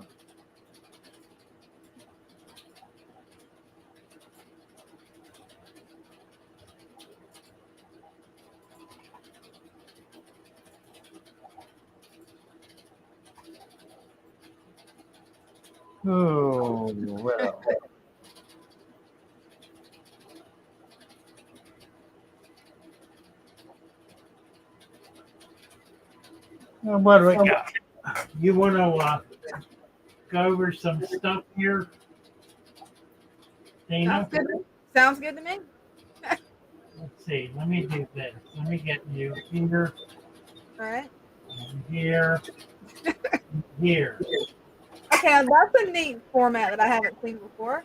Oh well. What do we got? You want to go over some stuff here, Sounds Dina? good. Sounds good to me. Let's see. Let me do this. Let me get you here, All right. and here, and here. Okay, that's a neat format that I haven't seen before.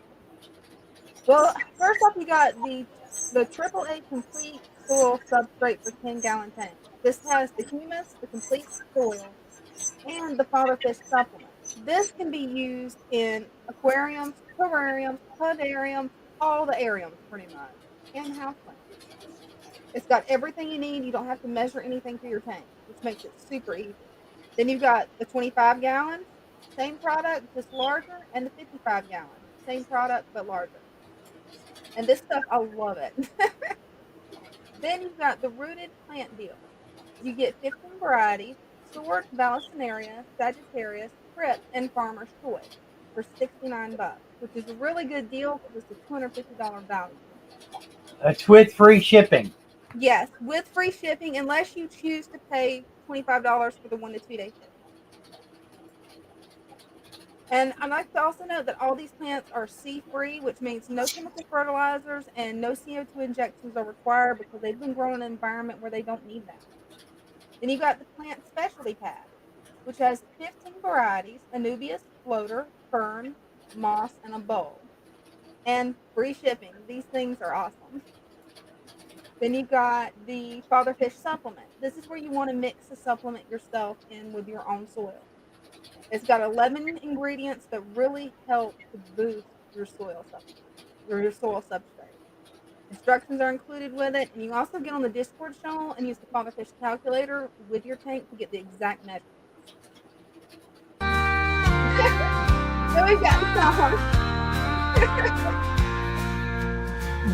Well, first off, you got the AAA complete soil substrate for 10-gallon tank. This has the humus, the complete soil, and the father fish supplement. This can be used in aquariums, terrariums, pudariums, all the ariums pretty much, and house plants. It's got everything you need. You don't have to measure anything for your tank, which makes it super easy. Then you've got the 25 gallons, same product, just larger, and the 55 gallons, same product but larger. And this stuff, I love it. Then you've got the rooted plant deal. You get 15 varieties: Sword, Vallisneria, Sagittarius, Crypt, and Farmer's Choice. for $69, which is a really good deal because it's a $250 value. That's with free shipping. Yes, with free shipping, unless you choose to pay $25 for the 1 to 2 day shipping. And I'd like to also note that all these plants are sea-free, which means no chemical fertilizers and no CO2 injections are required because they've been grown in an environment where they don't need that. Then you've got the plant specialty pack, which has 15 varieties: Anubias, floater, fern, moss, and a bowl. And free shipping. These things are awesome. Then you've got the fatherfish supplement. This is where you want to mix the supplement yourself in with your own soil. It's got 11 ingredients that really help to boost your soil supplement or your soil substrate. Instructions are included with it, and you also get on the Discord channel and use the fatherfish calculator with your tank to get the exact measurements. So we've got some.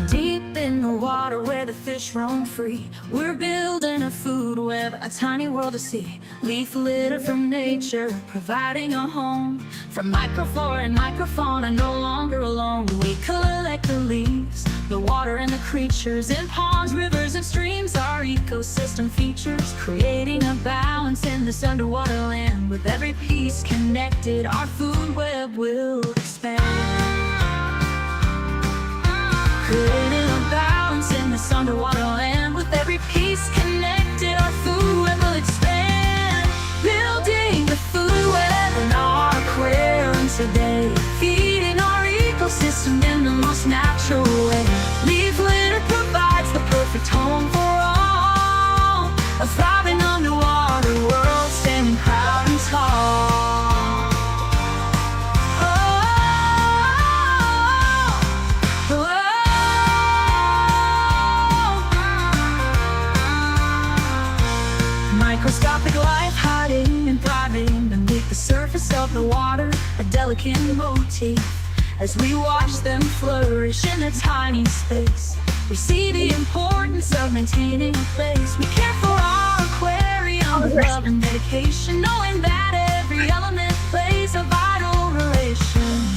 Deep in the water where the fish roam free, we're building a food web, a tiny world to see. Leaf litter from nature, providing a home. From microflora and microfauna, no longer alone. We collect the leaves, the water and the creatures in ponds, rivers and streams. Our ecosystem features, creating a balance in this underwater land. With every piece connected, our food web will expand. Creating a balance in this underwater land. With every piece connected, our food web will expand. Building the food web in our aquarium today, feeding our ecosystem in the most natural way. Leaf litter provides the perfect home for all, a thriving underwater world standing proud and tall. Microscopic life hiding and thriving beneath the surface of the water, a delicate motif. As we watch them flourish in a tiny space, we see the importance of maintaining a place. We care for our aquarium with love and dedication, knowing that every element plays a vital relation.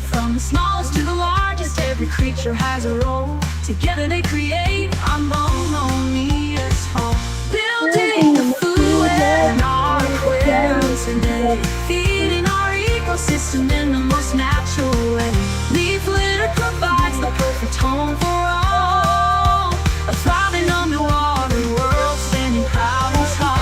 From the smallest to the largest, every creature has a role. Together they create our harmonious home. Building the food web in our aquarium today, feeding our ecosystem in the most natural way. Leaf litter provides the perfect home for all, a thriving underwater world standing proud and tall.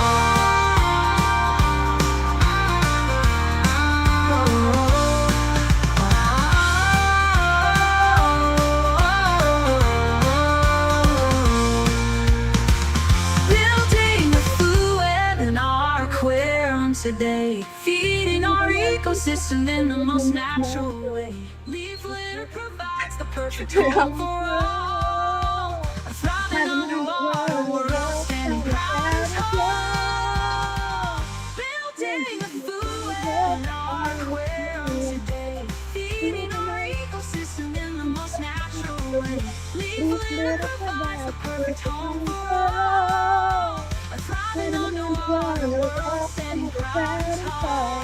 Today, feeding our ecosystem in the most natural way. Leaf litter provides the perfect home for all, a thriving underwater world standing proud and tall. Building a food web in our aquarium today, feeding our ecosystem in the most natural way. Leaf litter provides the perfect home for all, a thriving underwater world standing proud and tall.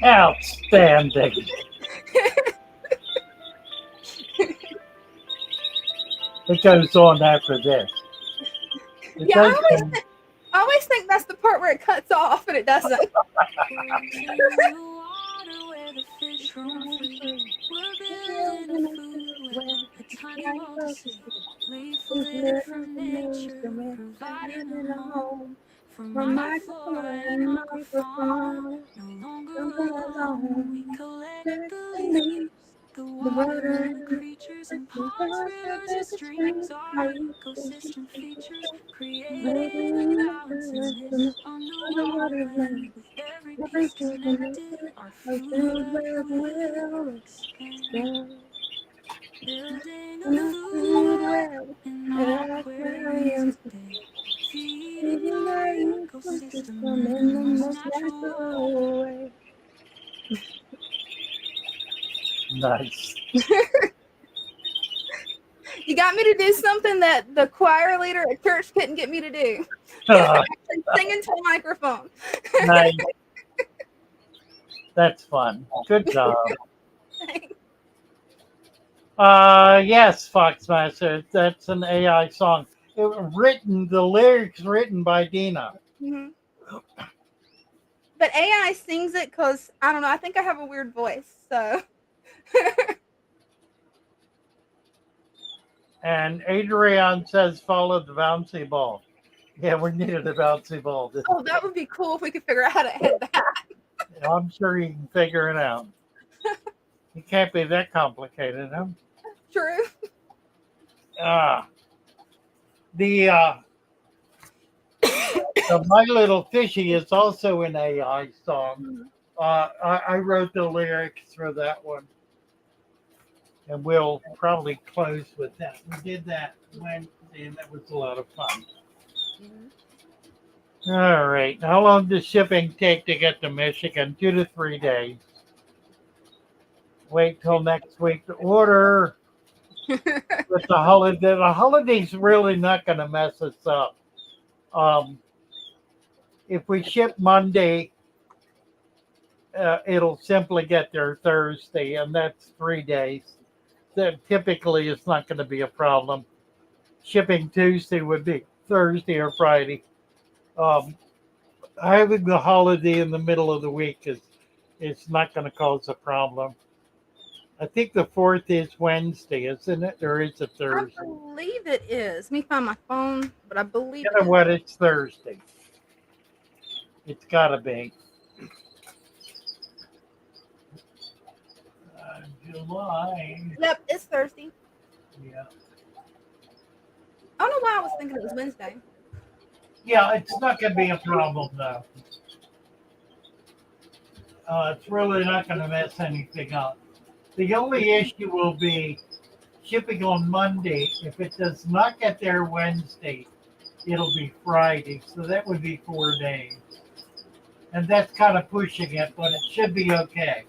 Outstanding. It goes on after this. It Yeah, does I always think that's the part where it cuts off, and it doesn't. From microflora and microfauna, no longer alone. We collect the leaves, the water and the creatures in ponds, rivers and streams. Our ecosystem features, creating a balance in this underwater land. With every piece connected, our food web will expand. Building a food web in our aquarium today, feeding our ecosystem in the most natural way. Nice. You got me to do something that the choir leader at church couldn't get me to do. Uh, Sing into a microphone. nice. That's fun. Good job. Yes, Foxmaster. That's an AI song. The lyrics written by Dina. Hmm. But AI sings it because I don't know. I think I have a weird voice, so. And Adrian says, follow the bouncy ball. Yeah, we needed a bouncy ball. Oh, that would be cool if we could figure out how to hit that. I'm sure you can figure it out. It can't be that complicated, huh? True. Ah, the My Little Fishy is also an AI song. I wrote the lyrics for that one, and we'll probably close with that. We did that Wednesday, and that was a lot of fun. All right. How long does shipping take to get to Michigan? 2 to 3 days. Wait till next week to order. But the holiday's really not going to mess us up. If we ship Monday, it'll simply get there Thursday, and that's 3 days. That typically is not going to be a problem. Shipping Tuesday would be Thursday or Friday. Having the holiday in the middle of the week is not going to cause a problem. I think the 4th is Wednesday, isn't it? Or is it Thursday? I believe it is. Let me find my phone, but I believe You know what? It's Thursday. It's got to be. July. Yep, it's Thursday. Yeah. I don't know why I was thinking it was Wednesday. Yeah, it's not going to be a problem, though. It's really not going to mess anything up. The only issue will be shipping on Monday. If it does not get there Wednesday, it'll be Friday. So that would be 4 days. And that's kind of pushing it, but it should be okay.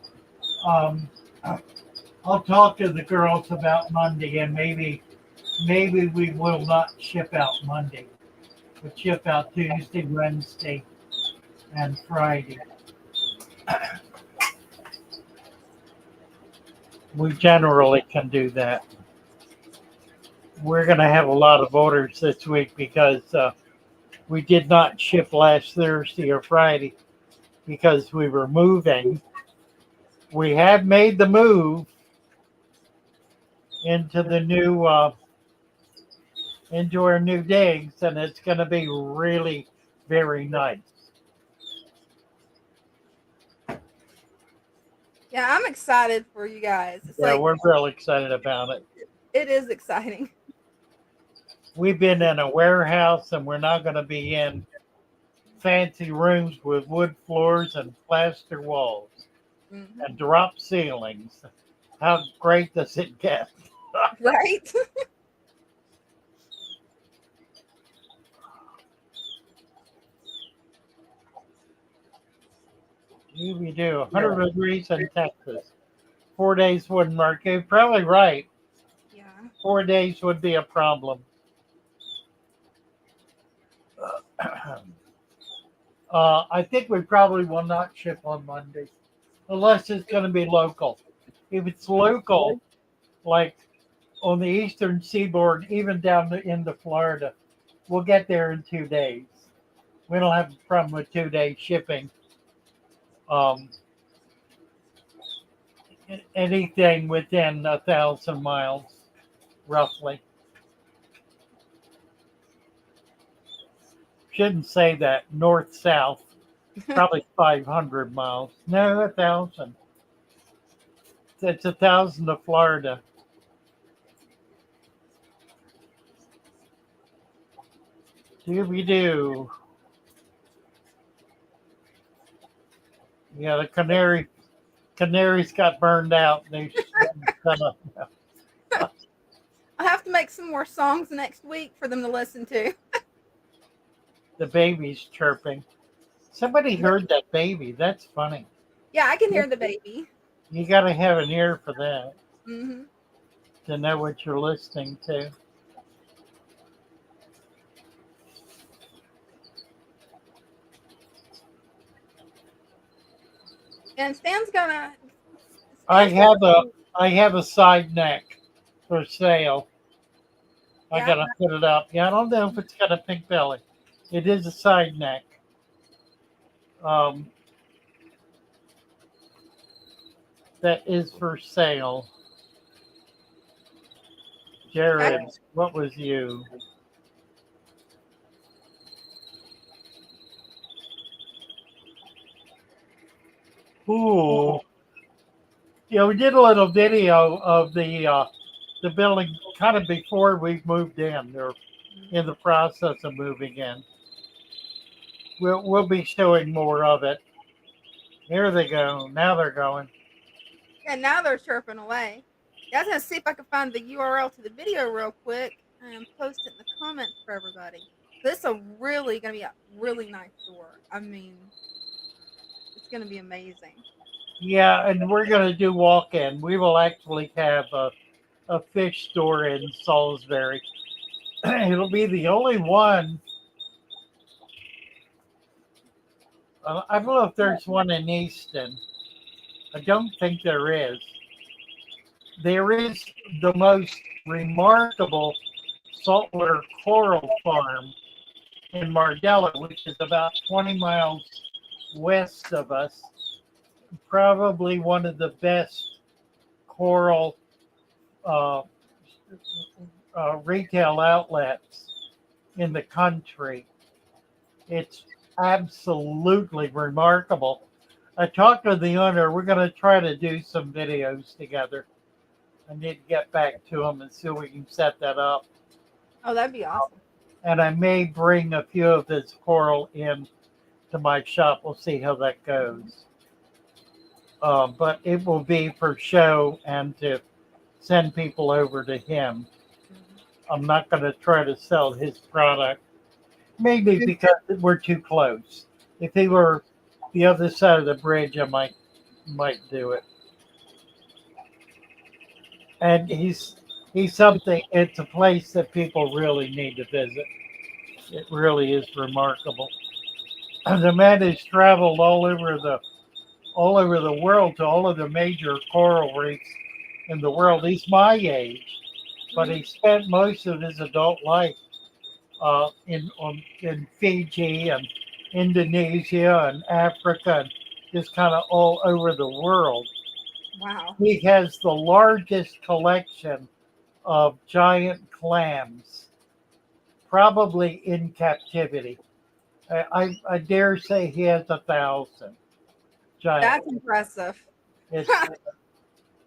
I'll talk to the girls about Monday, and maybe we will not ship out Monday. We'll ship out Tuesday, Wednesday, and Friday. We generally can do that. We're going to have a lot of orders this week because we did not ship last Thursday or Friday because we were moving. We have made the move into the new into our new digs, and it's going to be really very nice. Yeah, I'm excited for you guys. It's We're real excited about it. It is exciting. We've been in a warehouse, and we're now going to be in fancy rooms with wood floors and plaster walls and drop ceilings. How great does it get? Right? We do 100 degrees in Texas. 4 days wouldn't work. You're probably right. Yeah. 4 days would be a problem. I think we probably will not ship on Monday unless it's going to be local. If it's local, like on the eastern seaboard, even down into Florida, we'll get there in 2 days. We don't have a problem with 2 day shipping. Anything within 1,000 miles, roughly. Shouldn't say that. North south, probably 500 miles. No, 1,000. It's 1,000 to Florida. Do. Yeah, the canaries got burned out. They I'll have to make some more songs next week for them to listen to. The baby's chirping. Somebody heard that baby. That's funny. Yeah, I can hear the baby. You got to have an ear for that Hmm. to know what you're listening to. And Stan's gonna. I Stan's have a gonna. I have a side neck for sale. I Yeah. gotta put it up. Yeah, I don't know if it's got a pink belly. It is a side neck. Um, that is for sale. That, Jared, what was you? Ooh. Yeah, we did a little video of the building kind of before we moved in. They're in the process of moving in. We'll be showing more of it. Here they go. Now they're going. and now they're chirping away. Yeah, I was gonna see if I could find the URL to the video real quick and post it in the comments for everybody. This is really gonna be a really nice store. I mean, it's gonna be amazing. Yeah, and we're gonna do walk-in. We will actually have a fish store in Salisbury. It'll be the only one. I don't know if there's one in Easton. I don't think there is. There is the most remarkable saltwater coral farm in Mardella, which is about 20 miles west of us. Probably one of the best coral uh, retail outlets in the country. It's absolutely remarkable. I talked to the owner. We're going to try to do some videos together. I need to get back to him and see if we can set that up. Oh, that'd be awesome. And I may bring a few of this coral in to my shop. We'll see how that goes. But it will be for show and to send people over to him. Mhm. I'm not going to try to sell his product, maybe because we're too close. If he were the other side of the bridge, I might do it. And he's something. It's a place that people really need to visit. It really is remarkable. And the man has traveled all over the world to all of the major coral reefs in the world. He's my age, but he spent most of his adult life in Fiji and Indonesia and Africa and just kind of all over the world. Wow. He has the largest collection of giant clams, probably in captivity. I dare say he has 1,000 giant. That's impressive. It's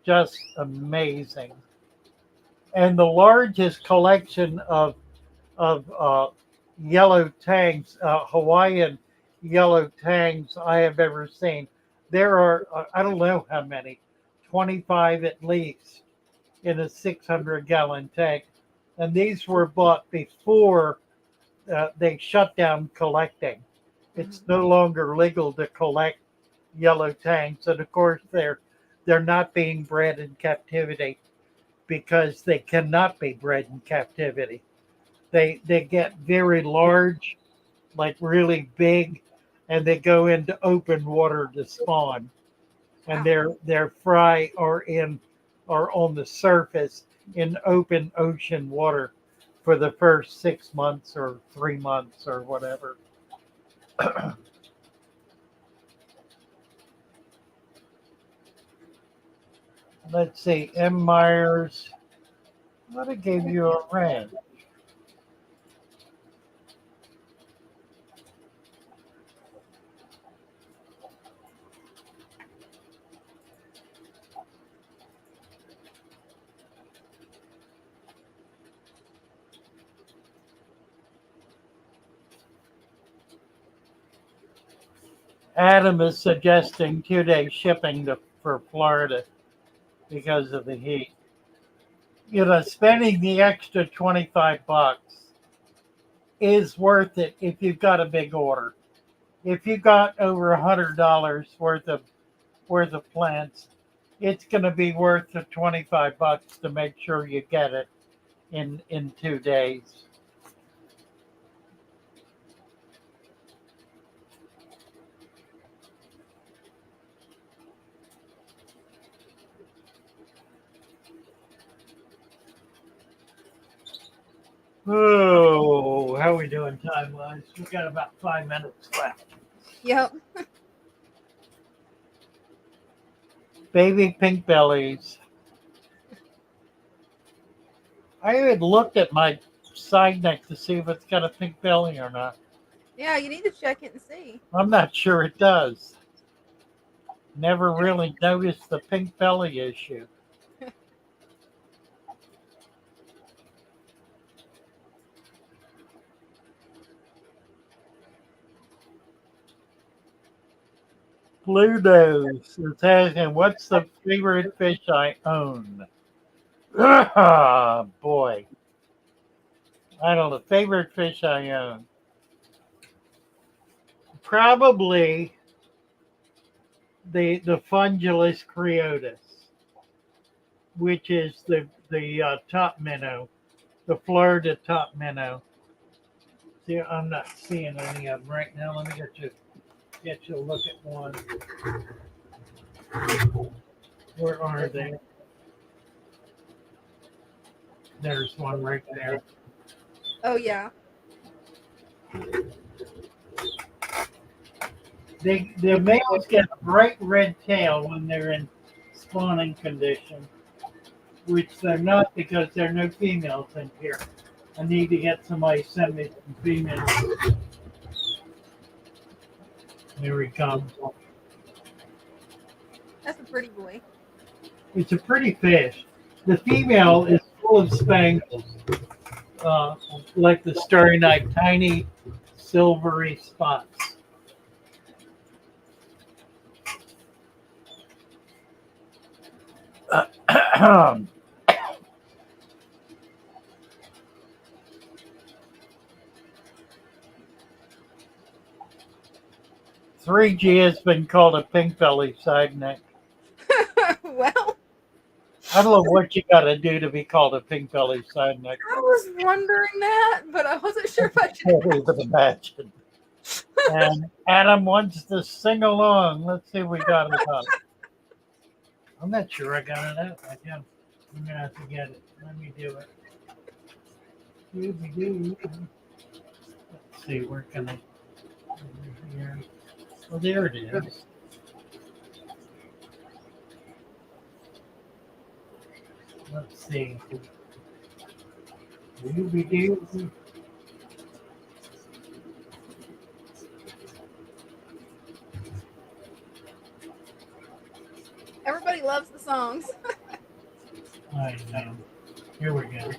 just amazing. And the largest collection of yellow tangs, Hawaiian yellow tangs I have ever seen. There are I don't know how many, 25 at least in a 600-gallon tank, and these were bought before they shut down collecting. It's Mhm. no longer legal to collect yellow tangs, and of course they're not being bred in captivity because they cannot be bred in captivity. They get very large, like really big, and they go into open water to spawn. And Wow. their fry are on the surface in open ocean water for the first 6 months or 3 months or whatever. Let's see, M. Myers. What I gave you a rant. Adam is suggesting 2 day shipping for Florida because of the heat. Spending the extra $25 is worth it if you've got a big order. If you got over $100 worth of plants, it's going to be worth the $25 to make sure you get it in 2 days. Oh, how are we doing time wise? We got about 5 minutes left. Yep. Baby pink bellies. I had looked at my side neck to see if it's got a pink belly or not. Yeah, you need to check it and see. I'm not sure it does. Never really noticed the pink belly issue. Blue nose is asking, what's the favorite fish I own? Ah, boy. I don't know. Favorite fish I own. Probably the Fungulus creotis, which is the top minnow, the Florida top minnow. See, I'm not seeing any of them right now. Let me get you a look at one. Where are they? There's one right there. Oh yeah. The males get a bright red tail when they're in spawning condition, which they're not because there are no females in here. I need to get somebody to send me some females. Here he comes. That's a pretty boy. It's a pretty fish. The female is full of spangles, like the starry night, tiny silvery spots. $3G has been called a pink belly side neck. Well, I don't know what you got to do to be called a pink belly side neck. I was wondering that, but I wasn't sure if I I should. can't even imagine. And Adam wants to sing along. Let's see if we got it up. I'm not sure I got it up. I'm going to have to get it. Let me do it. Let's see, where can I? Over here. Oh, there it is. Let's see. Doo-be-doo. Everybody loves the songs. I know. Here we go.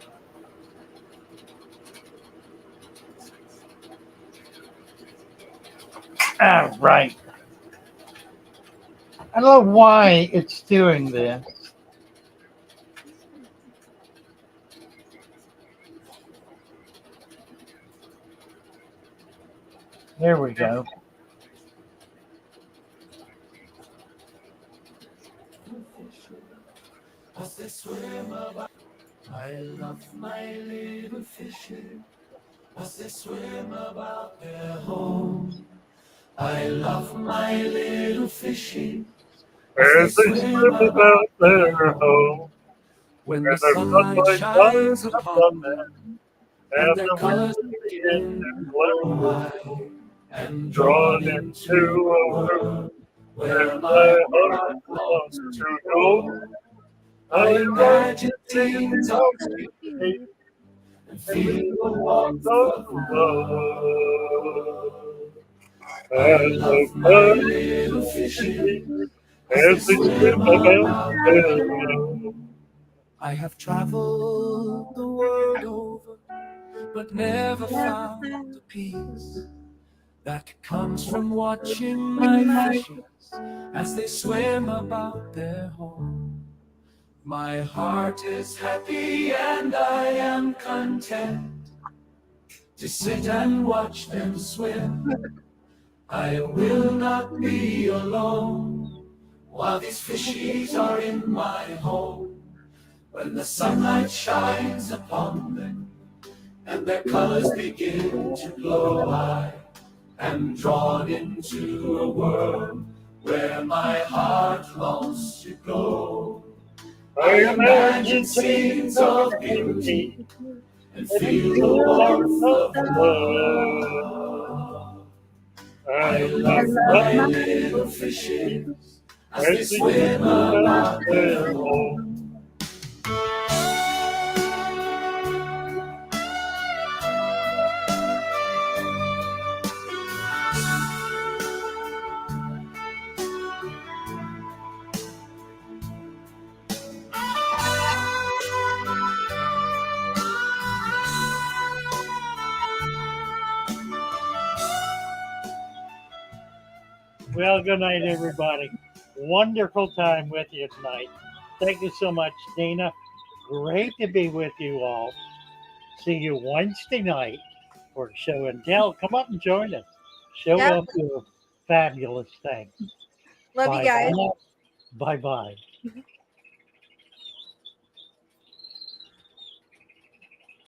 All right. I don't know why it's doing this. There we go. I love my little fishes as they swim about their home. I love my little fishes as they swim about their home. When the sunlight shines upon them and their colors begin to glow, I am drawn into a world where my heart longs to go. I imagine things of beauty and feel the warmth of love. I love my little fishes as they swim about their home. I have traveled the world over, but never found the peace that comes from watching my fishes as they swim about their home. My heart is happy and I am content to sit and watch them swim. I will not be alone while these fishies are in my home. When the sunlight shines upon them and their colors begin to glow, I am drawn into a world where my heart longs to go. I imagine scenes of beauty and feel the warmth of love. I love my little fishes as they swim about their home. Well, good night, everybody. Wonderful time with you tonight. Thank you so much, Dina. Great to be with you all. See you Wednesday night for Show and Tell. Come up and join us. Show Yep. will do a fabulous thing. Love you guys. Bye bye.